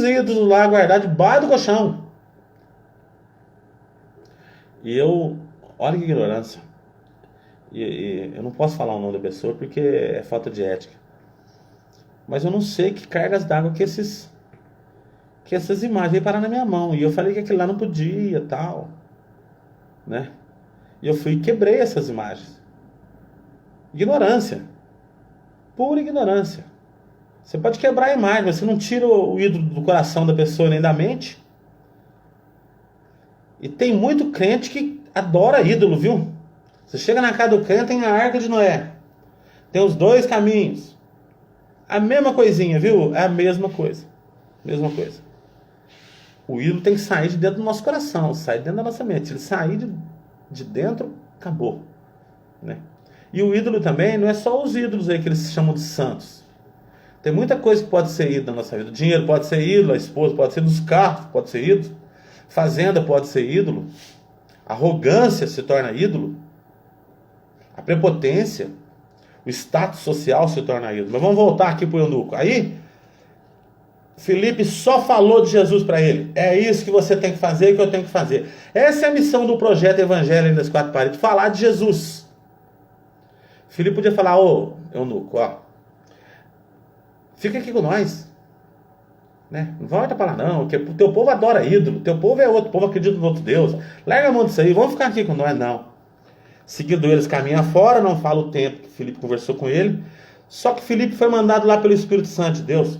ídolos lá guardados debaixo do colchão. E olha que ignorância. E eu não posso falar o nome da pessoa porque é falta de ética. Mas eu não sei que cargas d'água que essas imagens veio parar na minha mão. E eu falei que aquilo lá não podia, tal, né? E eu fui e quebrei essas imagens. Ignorância. Pura ignorância. Você pode quebrar a imagem, mas você não tira o ídolo do coração da pessoa nem da mente. E tem muito crente que adora ídolo, viu? Você chega na casa do crente, tem a Arca de Noé. Tem os 2 caminhos. A mesma coisinha, viu? É a mesma coisa. Mesma coisa. O ídolo tem que sair de dentro do nosso coração, sair de dentro da nossa mente. Se ele sair de dentro, acabou, né? E o ídolo também não é só os ídolos aí que eles chamam de santos. Tem muita coisa que pode ser ídolo na nossa vida. O dinheiro pode ser ídolo, a esposa pode ser, dos carros pode ser ídolo, fazenda pode ser ídolo, a arrogância se torna ídolo, a prepotência, o status social se torna ídolo. Mas vamos voltar aqui para o eunuco. Aí, Filipe só falou de Jesus para ele. É isso que você tem que fazer e que eu tenho que fazer. Essa é a missão do projeto Evangelho das Quatro Paredes, falar de Jesus. Filipe podia falar, eunuco, fica aqui com nós, né? Não volta para lá não, porque o teu povo adora ídolo, o teu povo é outro, o povo acredita no outro Deus, larga a mão disso aí, vamos ficar aqui com nós, não. Seguindo eles, caminha fora, não fala o tempo que Filipe conversou com ele, só que Filipe foi mandado lá pelo Espírito Santo de Deus,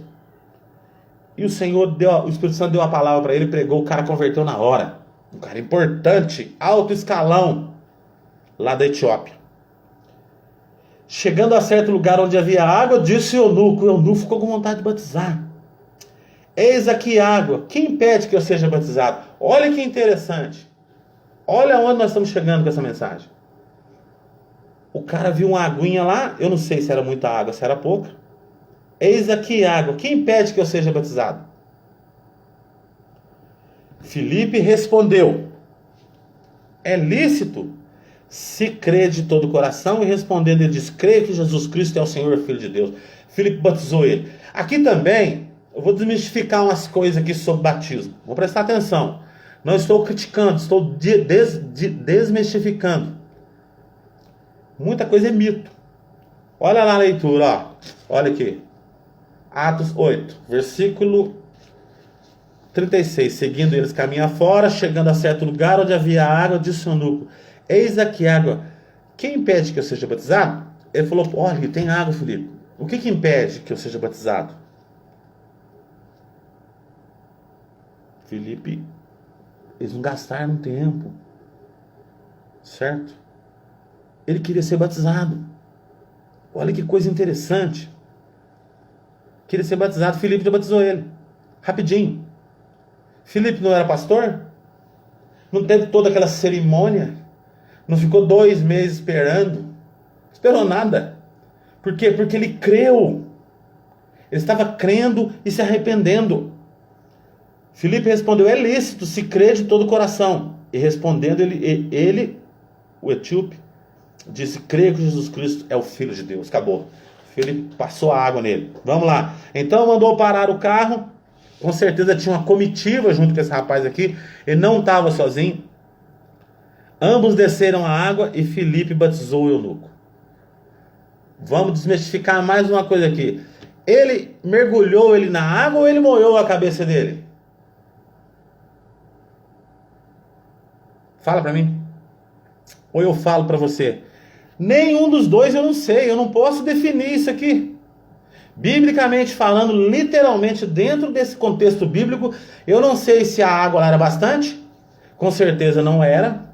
e o Espírito Santo deu a palavra para ele, pregou, o cara converteu na hora, um cara importante, alto escalão, lá da Etiópia. Chegando a certo lugar onde havia água, disse o eunuco ficou com vontade de batizar. Eis aqui água, quem impede que eu seja batizado? Olha que interessante. Olha onde nós estamos chegando com essa mensagem. O cara viu uma aguinha lá, eu não sei se era muita água, se era pouca. Eis aqui água, quem impede que eu seja batizado? Filipe respondeu, é lícito se crê de todo o coração, e respondendo ele diz, creio que Jesus Cristo é o Senhor, Filho de Deus. Filipe batizou ele. Aqui também, eu vou desmistificar umas coisas aqui sobre batismo. Vou prestar atenção. Não estou criticando, estou desmistificando. Muita coisa é mito. Olha lá a leitura, ó. Olha aqui. Atos 8, versículo 36. Seguindo eles caminham fora, chegando a certo lugar onde havia água, disse o eunuco: eis aqui água. Quem impede que eu seja batizado? Ele falou: olha, tem água, Filipe. O que impede que eu seja batizado? Filipe, eles não gastaram tempo. Certo? Ele queria ser batizado. Olha que coisa interessante. Queria ser batizado, Filipe já batizou ele. Rapidinho. Filipe não era pastor? Não teve toda aquela cerimônia? Não ficou 2 meses esperando? Não esperou nada. Por quê? Porque ele creu. Ele estava crendo e se arrependendo. Filipe respondeu: é lícito se crer de todo o coração. E respondendo ele, o etíope, disse: creio que Jesus Cristo é o Filho de Deus. Acabou. Filipe passou a água nele. Vamos lá. Então mandou parar o carro. Com certeza tinha uma comitiva junto com esse rapaz aqui. Ele não estava sozinho. Ambos desceram a água e Filipe batizou o eunuco. Vamos desmistificar mais uma coisa aqui. Ele mergulhou ele na água ou ele molhou a cabeça dele? Fala para mim. Ou eu falo para você? Nenhum dos dois eu não sei. Eu não posso definir isso aqui. Biblicamente falando, literalmente dentro desse contexto bíblico, eu não sei se a água lá era bastante. Com certeza não era.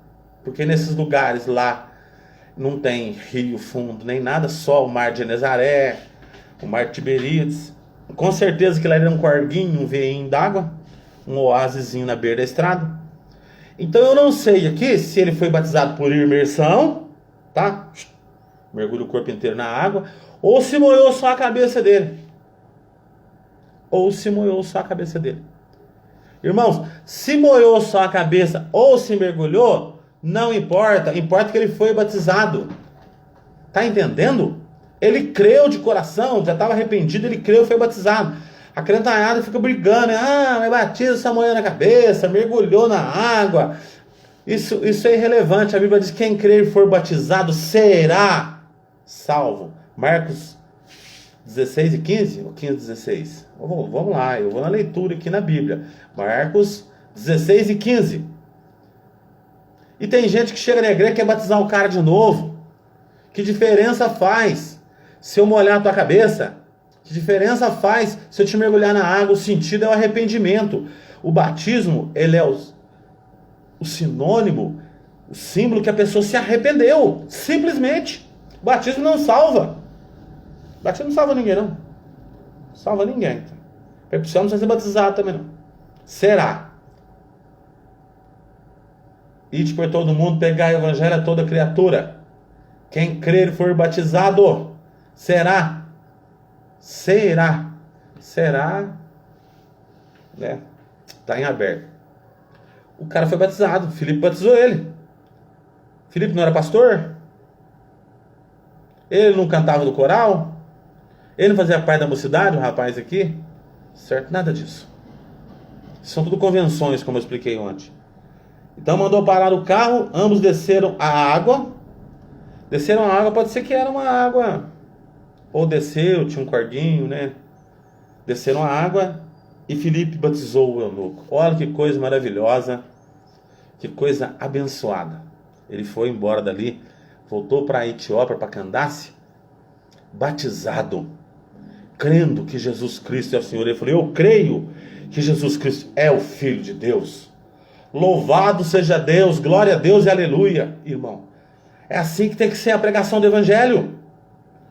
Porque nesses lugares lá não tem rio fundo nem nada, só o mar de Genezaré, o mar de Tiberíades. Com certeza que lá era um corguinho, um veinho d'água, um oásisinho na beira da estrada. Então eu não sei aqui se ele foi batizado por imersão, tá? Mergulha o corpo inteiro na água, ou se molhou só a cabeça dele. Ou se molhou só a cabeça dele. Irmãos, se molhou só a cabeça ou se mergulhou, não importa, importa que ele foi batizado. Tá entendendo? Ele creu de coração, já estava arrependido, ele creu e foi batizado. A criançada fica brigando, né? Mas batiza, só molhou na cabeça, mergulhou na água. Isso é irrelevante. A Bíblia diz que quem crer e for batizado será salvo. Marcos 16 e 15? Ou 15 e 16? Vamos lá, eu vou na leitura aqui na Bíblia. Marcos 16 e 15. E tem gente que chega na igreja e quer batizar o cara de novo. Que diferença faz se eu molhar a tua cabeça? Que diferença faz se eu te mergulhar na água? O sentido é o arrependimento. O batismo, ele é o sinônimo, o símbolo que a pessoa se arrependeu. Simplesmente. O batismo não salva. O batismo não salva ninguém, não. Salva ninguém. Percussão não precisa ser batizado também, não. Será? Ide por todo mundo, pegar o evangelho a toda criatura. Quem crer e for batizado, será? Será? Né? Está em aberto. O cara foi batizado. Filipe batizou ele. Filipe não era pastor? Ele não cantava no coral? Ele não fazia parte da mocidade, o rapaz aqui? Certo? Nada disso. São tudo convenções, como eu expliquei ontem. Então mandou parar o carro, ambos desceram a água. Desceram a água, pode ser que era uma água. Ou desceu, tinha um corguinho, né? Desceram a água e Filipe batizou o eunuco. Olha que coisa maravilhosa, que coisa abençoada. Ele foi embora dali, voltou para a Etiópia, para Candace, batizado, crendo que Jesus Cristo é o Senhor. Ele falou: eu creio que Jesus Cristo é o Filho de Deus. Louvado seja Deus, glória a Deus e aleluia, irmão. É assim que tem que ser a pregação do evangelho.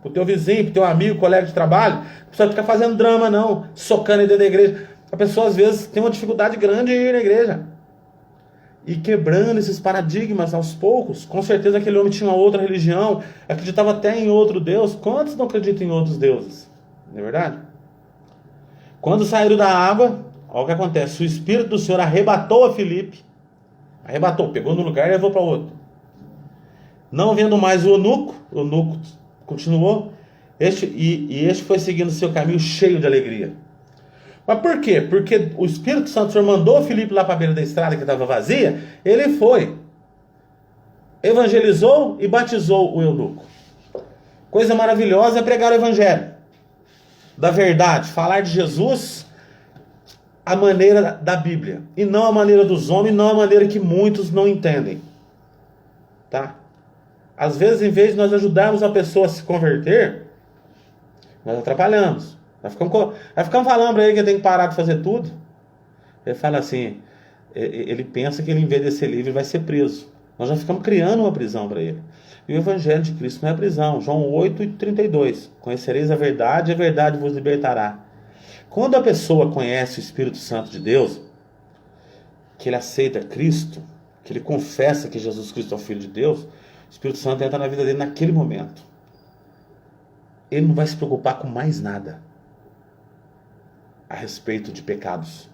Pro teu vizinho, pro teu amigo, colega de trabalho. Não precisa ficar fazendo drama, não. Socando dentro da igreja. A pessoa, às vezes, tem uma dificuldade grande em ir na igreja. E quebrando esses paradigmas aos poucos. Com certeza aquele homem tinha uma outra religião. Acreditava até em outro Deus. Quantos não acreditam em outros deuses? Não é verdade? Quando saíram da água, olha o que acontece. O Espírito do Senhor arrebatou a Filipe. Arrebatou, pegou no lugar e levou para outro. Não vendo mais o eunuco continuou, este foi seguindo seu caminho cheio de alegria. Mas por quê? Porque o Espírito Santo, o Senhor mandou o Filipe lá para a beira da estrada que estava vazia, ele foi. evangelizou e batizou o eunuco. Coisa maravilhosa é pregar o evangelho da verdade, falar de Jesus a maneira da Bíblia, e não a maneira dos homens, não a maneira que muitos não entendem. Tá? Às vezes, em vez de nós ajudarmos a pessoa a se converter, nós atrapalhamos. Nós ficamos falando para ele que ele tem que parar de fazer tudo. Ele fala assim, ele pensa que ele, em vez de ser livre, vai ser preso. Nós já ficamos criando uma prisão para ele. E o Evangelho de Cristo não é prisão. João 8:32. Conhecereis a verdade vos libertará. Quando a pessoa conhece o Espírito Santo de Deus, que ele aceita Cristo, que ele confessa que Jesus Cristo é o Filho de Deus, o Espírito Santo entra na vida dele naquele momento. Ele não vai se preocupar com mais nada a respeito de pecados.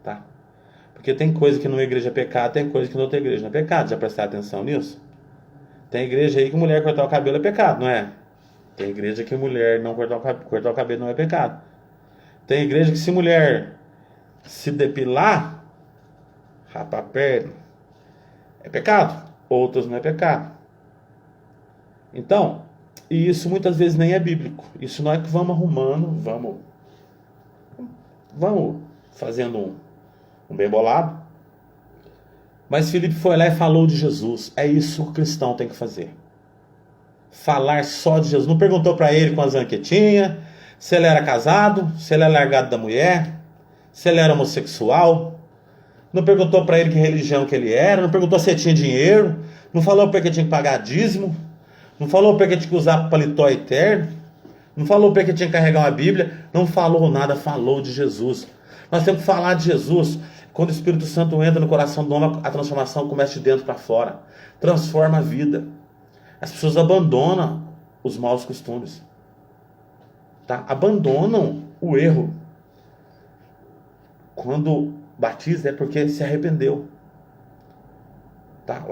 Tá? Porque tem coisa que numa igreja é pecado, tem coisa que na outra igreja não é pecado. Já prestaram atenção nisso? Tem igreja aí que mulher cortar o cabelo é pecado, não é? Tem igreja que mulher não cortar o cabelo não é pecado. Tem igreja que se mulher se depilar, rapar a perna, é pecado. Outras não é pecado. Então, e isso muitas vezes nem é bíblico. Isso não é que vamos arrumando, vamos fazendo um bem bolado. Mas Filipe foi lá e falou de Jesus. É isso que o cristão tem que fazer. Falar só de Jesus. Não perguntou para ele com as anquetinhas se ele era casado, se ele era largado da mulher, se ele era homossexual. Não perguntou para ele que religião que ele era. Não perguntou se ele tinha dinheiro. Não falou para que tinha que pagar dízimo. Não falou para que tinha que usar paletó eterno. Não falou para que tinha que carregar uma Bíblia. Não falou nada, falou de Jesus. Nós temos que falar de Jesus. Quando o Espírito Santo entra no coração do homem, a transformação começa de dentro para fora. Transforma a vida. As pessoas abandonam os maus costumes. Tá? Abandonam o erro. Quando batiza é porque se arrependeu. Tá?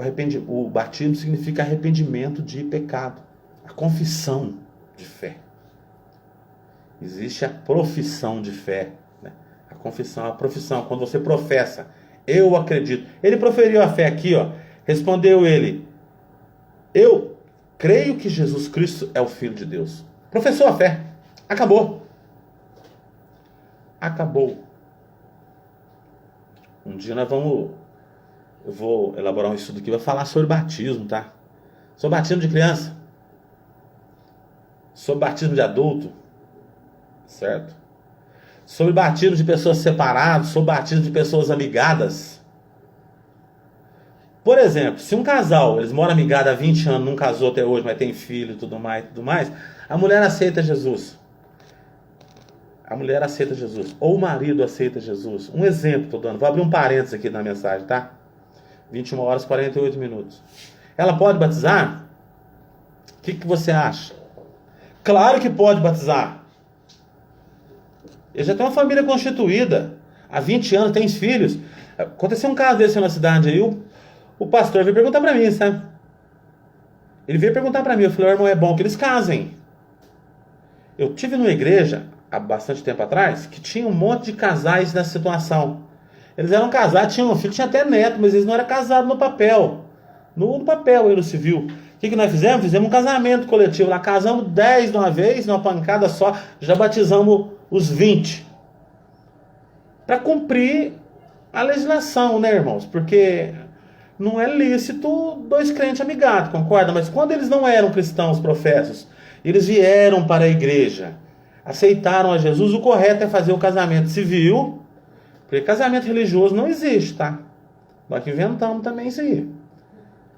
O batismo significa arrependimento de pecado. A confissão de fé. Existe a profissão de fé. Né? A confissão, a profissão. Quando você professa, eu acredito. Ele proferiu a fé aqui, ó. Respondeu ele, eu creio que Jesus Cristo é o Filho de Deus. Professou a fé. Acabou. Acabou. Um dia eu vou elaborar um estudo aqui, vai falar sobre batismo, tá? Sobre batismo de criança. Sobre batismo de adulto. Certo? Sobre batismo de pessoas separadas, sobre batismo de pessoas amigadas. Por exemplo, se um casal, eles moram amigados há 20 anos, não casou até hoje, mas tem filho e tudo mais, a mulher aceita Jesus. A mulher aceita Jesus. Ou o marido aceita Jesus. Um exemplo estou dando. Vou abrir um parênteses aqui na mensagem, tá? 21 horas e 48 minutos. Ela pode batizar? O que você acha? Claro que pode batizar. Ele já tem uma família constituída. Há 20 anos, tem filhos. Aconteceu um caso desse na cidade aí. O pastor veio perguntar para mim, sabe? Ele veio perguntar para mim. Eu falei, irmão, é bom que eles casem. Eu tive numa igreja, há bastante tempo atrás, que tinha um monte de casais nessa situação. Eles eram casados, tinham um filho, tinha até neto, mas eles não eram casados no papel. No papel aí no civil. O que nós fizemos? Fizemos um casamento coletivo lá. Casamos 10 de uma vez, numa pancada só. Já batizamos os 20. Para cumprir a legislação, né, irmãos? Porque não é lícito dois crentes amigados, concorda? Mas quando eles não eram cristãos professos, eles vieram para a igreja, aceitaram a Jesus, o correto é fazer o casamento civil, porque casamento religioso não existe, tá? Nós que inventamos também isso aí.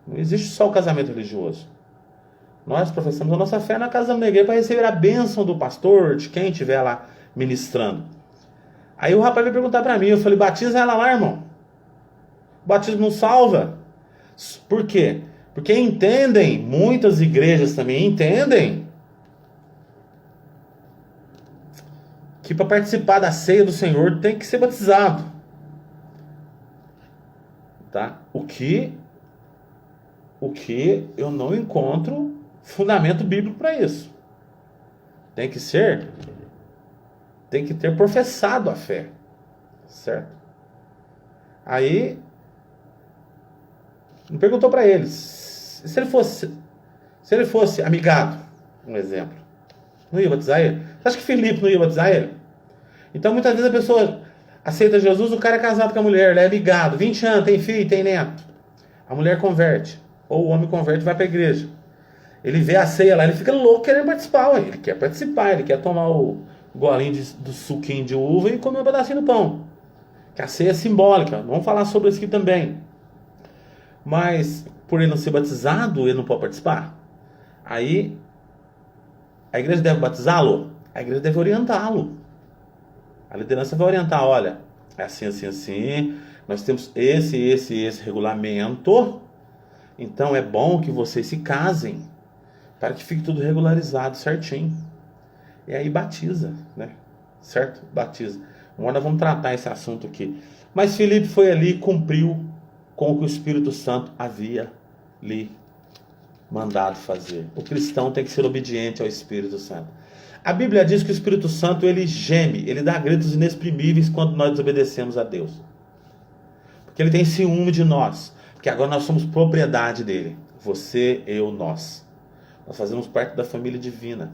Não existe só o casamento religioso. Nós professamos a nossa fé, nós casamos na igreja para receber a bênção do pastor, de quem estiver lá ministrando. Aí o rapaz veio perguntar para mim, eu falei, batiza ela lá, irmão. O batismo não salva. Por quê? Porque entendem, muitas igrejas também entendem, que para participar da ceia do Senhor tem que ser batizado. Tá? O que eu não encontro fundamento bíblico para isso. Tem que ter professado a fé. Certo? Aí, Não perguntou para ele. Se ele fosse amigado, um exemplo, não ia batizar ele? Você acha que Filipe não ia batizar ele? Então muitas vezes a pessoa aceita Jesus, o cara é casado com a mulher, ele é amigado, 20 anos, tem filho, tem neto. A mulher converte, ou o homem converte e vai para a igreja. Ele vê a ceia lá, ele fica louco querendo participar, ué. Ele quer participar, ele quer tomar o golinho do suquinho de uva e comer um pedacinho do pão. Que a ceia é simbólica, vamos falar sobre isso aqui também. Mas, por ele não ser batizado, ele não pode participar. Aí, a igreja deve batizá-lo? A igreja deve orientá-lo. A liderança vai orientar, olha, é assim, assim, assim, nós temos esse regulamento, então é bom que vocês se casem, para que fique tudo regularizado certinho. E aí batiza, né? Certo? Batiza. Agora nós vamos tratar esse assunto aqui. Mas Filipe foi ali e cumpriu com o que o Espírito Santo havia lhe mandado fazer. O cristão tem que ser obediente ao Espírito Santo. A Bíblia diz que o Espírito Santo, ele geme, ele dá gritos inexprimíveis quando nós desobedecemos a Deus. Porque ele tem ciúme de nós. Porque agora nós somos propriedade dele. Você, eu, nós. Nós fazemos parte da família divina.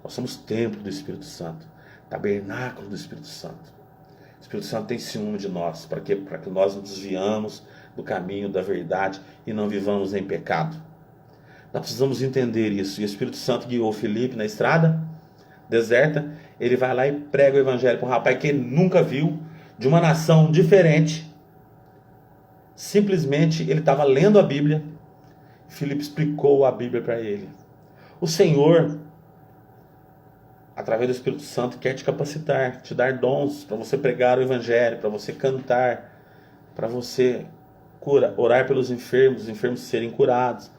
Nós somos templo do Espírito Santo. Tabernáculo do Espírito Santo. O Espírito Santo tem ciúme de nós. Para quê? Para que nós nos desviamos do caminho da verdade e não vivamos em pecado. Nós precisamos entender isso. E o Espírito Santo guiou Filipe na estrada deserta. Ele vai lá e prega o evangelho para um rapaz que ele nunca viu, de uma nação diferente. Simplesmente ele estava lendo a Bíblia. Filipe explicou a Bíblia para ele. O Senhor, através do Espírito Santo, quer te capacitar, te dar dons para você pregar o evangelho, para você cantar, para você orar pelos enfermos, os enfermos serem curados,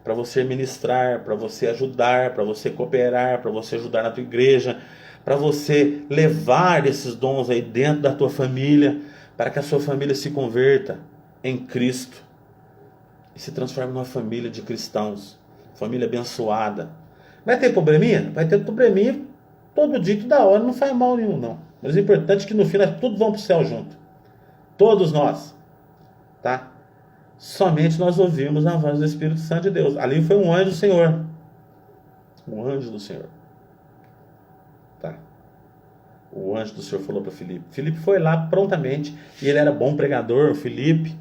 para você ministrar, para você ajudar, para você cooperar, para você ajudar na tua igreja, para você levar esses dons aí dentro da tua família, para que a sua família se converta em Cristo e se transforme numa família de cristãos, família abençoada. Vai ter probleminha? Vai ter probleminha todo dia, toda hora, não faz mal nenhum não. Mas o importante é que no fim nós todos vamos para o céu junto. Todos nós. Tá? Somente nós ouvimos a voz do Espírito Santo de Deus. Ali foi um anjo do Senhor. Um anjo do Senhor. Tá? O anjo do Senhor falou para Filipe. Filipe foi lá prontamente. E ele era bom pregador. O Filipe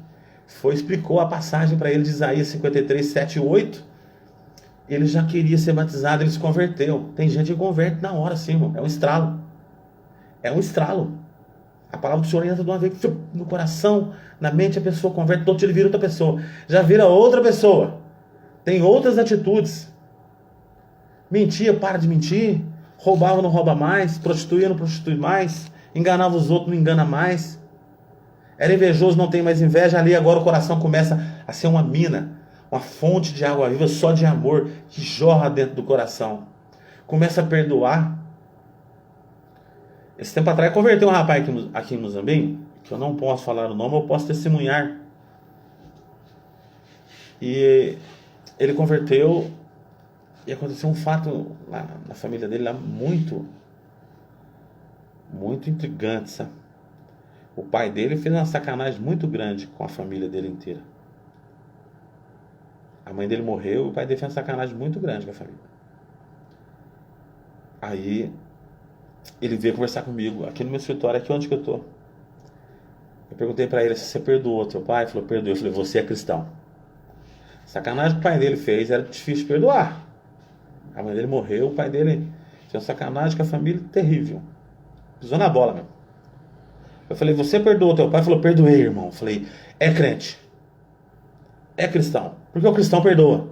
explicou a passagem para ele de Isaías 53, 7 e 8. Ele já queria ser batizado, ele se converteu. Tem gente que converte na hora, sim, irmão. É um estralo. É um estralo. A palavra do Senhor entra de uma vez no coração, na mente, a pessoa converte, do outro ele vira outra pessoa. Já vira outra pessoa. Tem outras atitudes. Mentia, para de mentir. Roubava, não rouba mais. Prostituía, não prostitui mais. Enganava os outros, não engana mais. Era invejoso, não tem mais inveja. Ali agora o coração começa a ser uma mina, uma fonte de água viva só de amor que jorra dentro do coração. Começa a perdoar. Esse tempo atrás converteu um rapaz aqui em Muzambinho, que eu não posso falar o nome, eu posso testemunhar. E ele converteu e aconteceu um fato lá na família dele lá muito intrigante, sabe? O pai dele fez uma sacanagem muito grande com a família dele inteira. A mãe dele morreu e o pai dele fez uma sacanagem muito grande com a família. Aí ele veio conversar comigo aqui no meu escritório, aqui onde que eu tô. Eu perguntei para ele se você perdoou teu pai. Ele falou, perdoei. Eu falei, você é cristão. Sacanagem que o pai dele fez era difícil de perdoar. A mãe dele morreu, o pai dele fez uma sacanagem com a família terrível. Pisou na bola mesmo. Eu falei, você perdoou teu pai? Ele falou, perdoei, irmão. Eu falei, é crente. É cristão. Porque o cristão perdoa.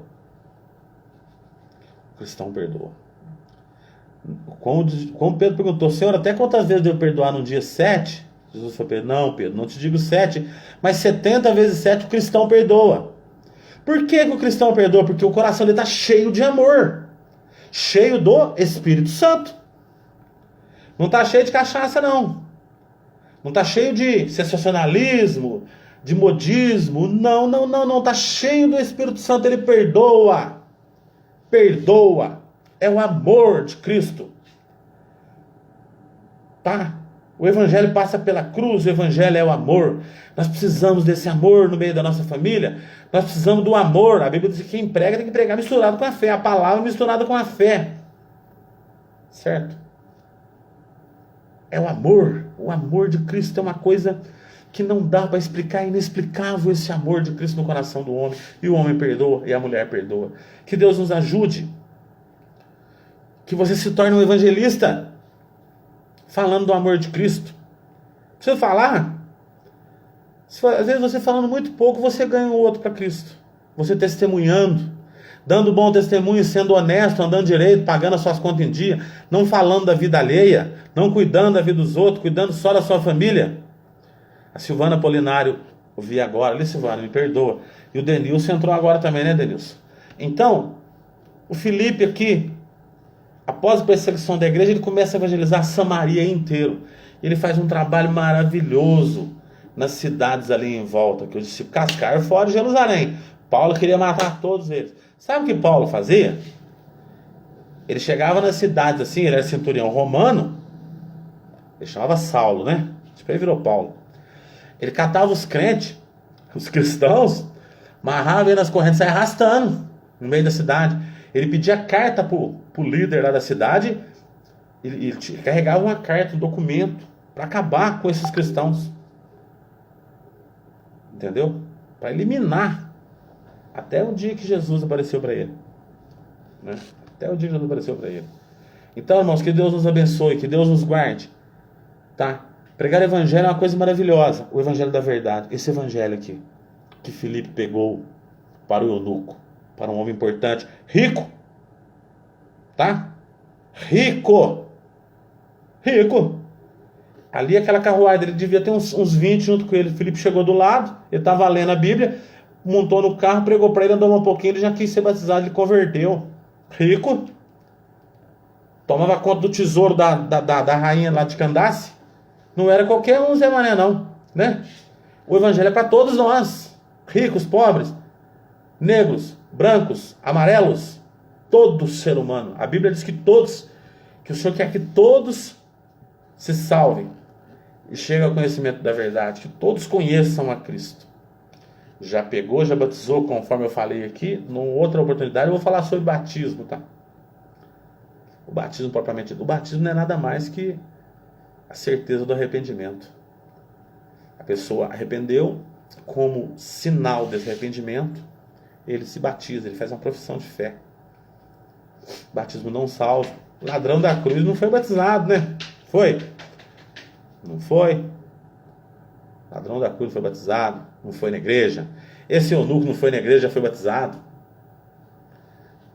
O cristão perdoa. Como Pedro perguntou, Senhor, até quantas vezes devo perdoar no dia 7? Jesus falou, não, Pedro, não te digo 7, mas 70 vezes 7 o cristão perdoa. Por que o cristão perdoa? Porque o coração dele está cheio de amor. Cheio do Espírito Santo. Não está cheio de cachaça, não. Não está cheio de sensacionalismo, de modismo. Não. Está cheio do Espírito Santo. Ele perdoa. Perdoa. É o amor de Cristo. Tá? O evangelho passa pela cruz, o evangelho é o amor. Nós precisamos desse amor no meio da nossa família. Nós precisamos do amor. A Bíblia diz que quem prega tem que pregar misturado com a fé. A palavra misturada com a fé. Certo? É o amor. O amor de Cristo é uma coisa que não dá para explicar. É inexplicável esse amor de Cristo no coração do homem. E o homem perdoa e a mulher perdoa. Que Deus nos ajude. Que você se torne um evangelista. Falando do amor de Cristo. Precisa falar? Às vezes você falando muito pouco, você ganha o outro para Cristo. Você testemunhando, dando bom testemunho, sendo honesto, andando direito, pagando as suas contas em dia, não falando da vida alheia, não cuidando da vida dos outros, cuidando só da sua família. A Silvana Polinário, eu vi agora, ali Silvana, me perdoa. E o Denilson entrou agora também, né, Denilson? Então, o Felipe aqui, após a perseguição da igreja, ele começa a evangelizar Samaria inteiro. Ele faz um trabalho maravilhoso nas cidades ali em volta, que eu disse, cascar fora de Jerusalém. Paulo queria matar todos eles. Sabe o que Paulo fazia? Ele chegava nas cidades assim, ele era centurião romano, ele chamava Saulo, né? Depois virou Paulo. Ele catava os crentes, os cristãos, amarrava ele nas correntes e saia arrastando no meio da cidade. Ele pedia carta pro líder lá da cidade, ele carregava uma carta, um documento, para acabar com esses cristãos. Entendeu? Para eliminar. Até o dia que Jesus apareceu para ele. Né? Até o dia que Jesus apareceu para ele. Então, irmãos, que Deus nos abençoe, que Deus nos guarde. Tá? Pregar o evangelho é uma coisa maravilhosa. O evangelho da verdade. Esse evangelho aqui, que Filipe pegou para o eunuco, para um homem importante, rico. Tá? Rico. Rico. Ali aquela carruagem, ele devia ter uns 20 junto com ele. Filipe chegou do lado, ele estava lendo a Bíblia, montou no carro, pregou para ele, andou um pouquinho, ele já quis ser batizado, ele converteu. Rico. Tomava conta do tesouro da rainha lá de Candace. Não era qualquer um Zé Mané não, né? O evangelho é para todos nós. Ricos, pobres, negros, brancos, amarelos. Todo ser humano. A Bíblia diz que todos, que o Senhor quer que todos se salvem e cheguem ao conhecimento da verdade, que todos conheçam a Cristo. Já pegou, já batizou, conforme eu falei aqui. Numa outra oportunidade eu vou falar sobre batismo, tá? O batismo propriamente dito. O batismo não é nada mais que a certeza do arrependimento. A pessoa arrependeu, como sinal desse arrependimento, ele se batiza, ele faz uma profissão de fé. Batismo não salva. O ladrão da cruz não foi batizado, né? Foi? Não foi? O ladrão da cruz não foi batizado, não foi na igreja. Esse eunuco não foi na igreja, já foi batizado.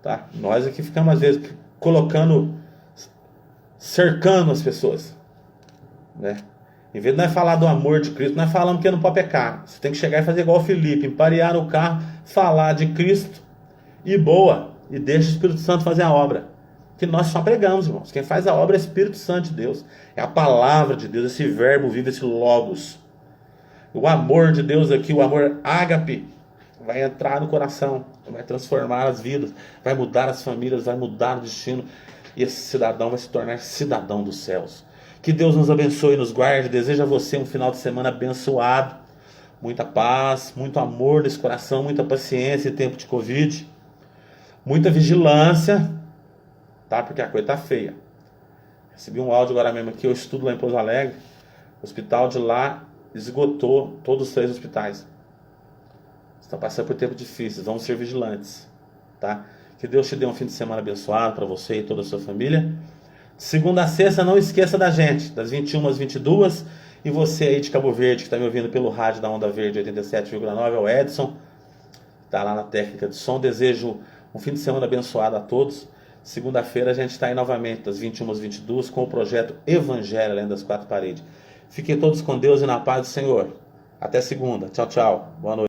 Tá? Nós aqui ficamos às vezes colocando, cercando as pessoas, né? Em vez de nós falar do amor de Cristo, nós falamos que não pode pecar. Você tem que chegar e fazer igual o Felipe, emparear no carro, falar de Cristo e boa, e deixa o Espírito Santo fazer a obra. Que nós só pregamos, irmãos. Quem faz a obra é o Espírito Santo de Deus. É a palavra de Deus, esse verbo vivo, esse logos. O amor de Deus aqui, o amor ágape, vai entrar no coração, vai transformar as vidas, vai mudar as famílias, vai mudar o destino. E esse cidadão vai se tornar cidadão dos céus. Que Deus nos abençoe e nos guarde. Desejo a você um final de semana abençoado. Muita paz, muito amor nesse coração, muita paciência em tempo de Covid. Muita vigilância, tá? Porque a coisa tá feia. Recebi um áudio agora mesmo aqui, eu estudo lá em Pouso Alegre. O hospital de lá esgotou todos os 3 hospitais. Estão passando por tempos difíceis, vamos ser vigilantes, tá? Que Deus te dê um fim de semana abençoado para você e toda a sua família. Segunda a sexta, não esqueça da gente, das 21 às 22. E você aí de Cabo Verde, que está me ouvindo pelo rádio da Onda Verde 87,9, é o Edson, tá lá na técnica de som. Desejo um fim de semana abençoado a todos. Segunda-feira a gente está aí novamente, das 21 às 22, com o projeto Evangelho Além das Quatro Paredes. Fiquem todos com Deus e na paz do Senhor. Até segunda. Tchau, tchau. Boa noite.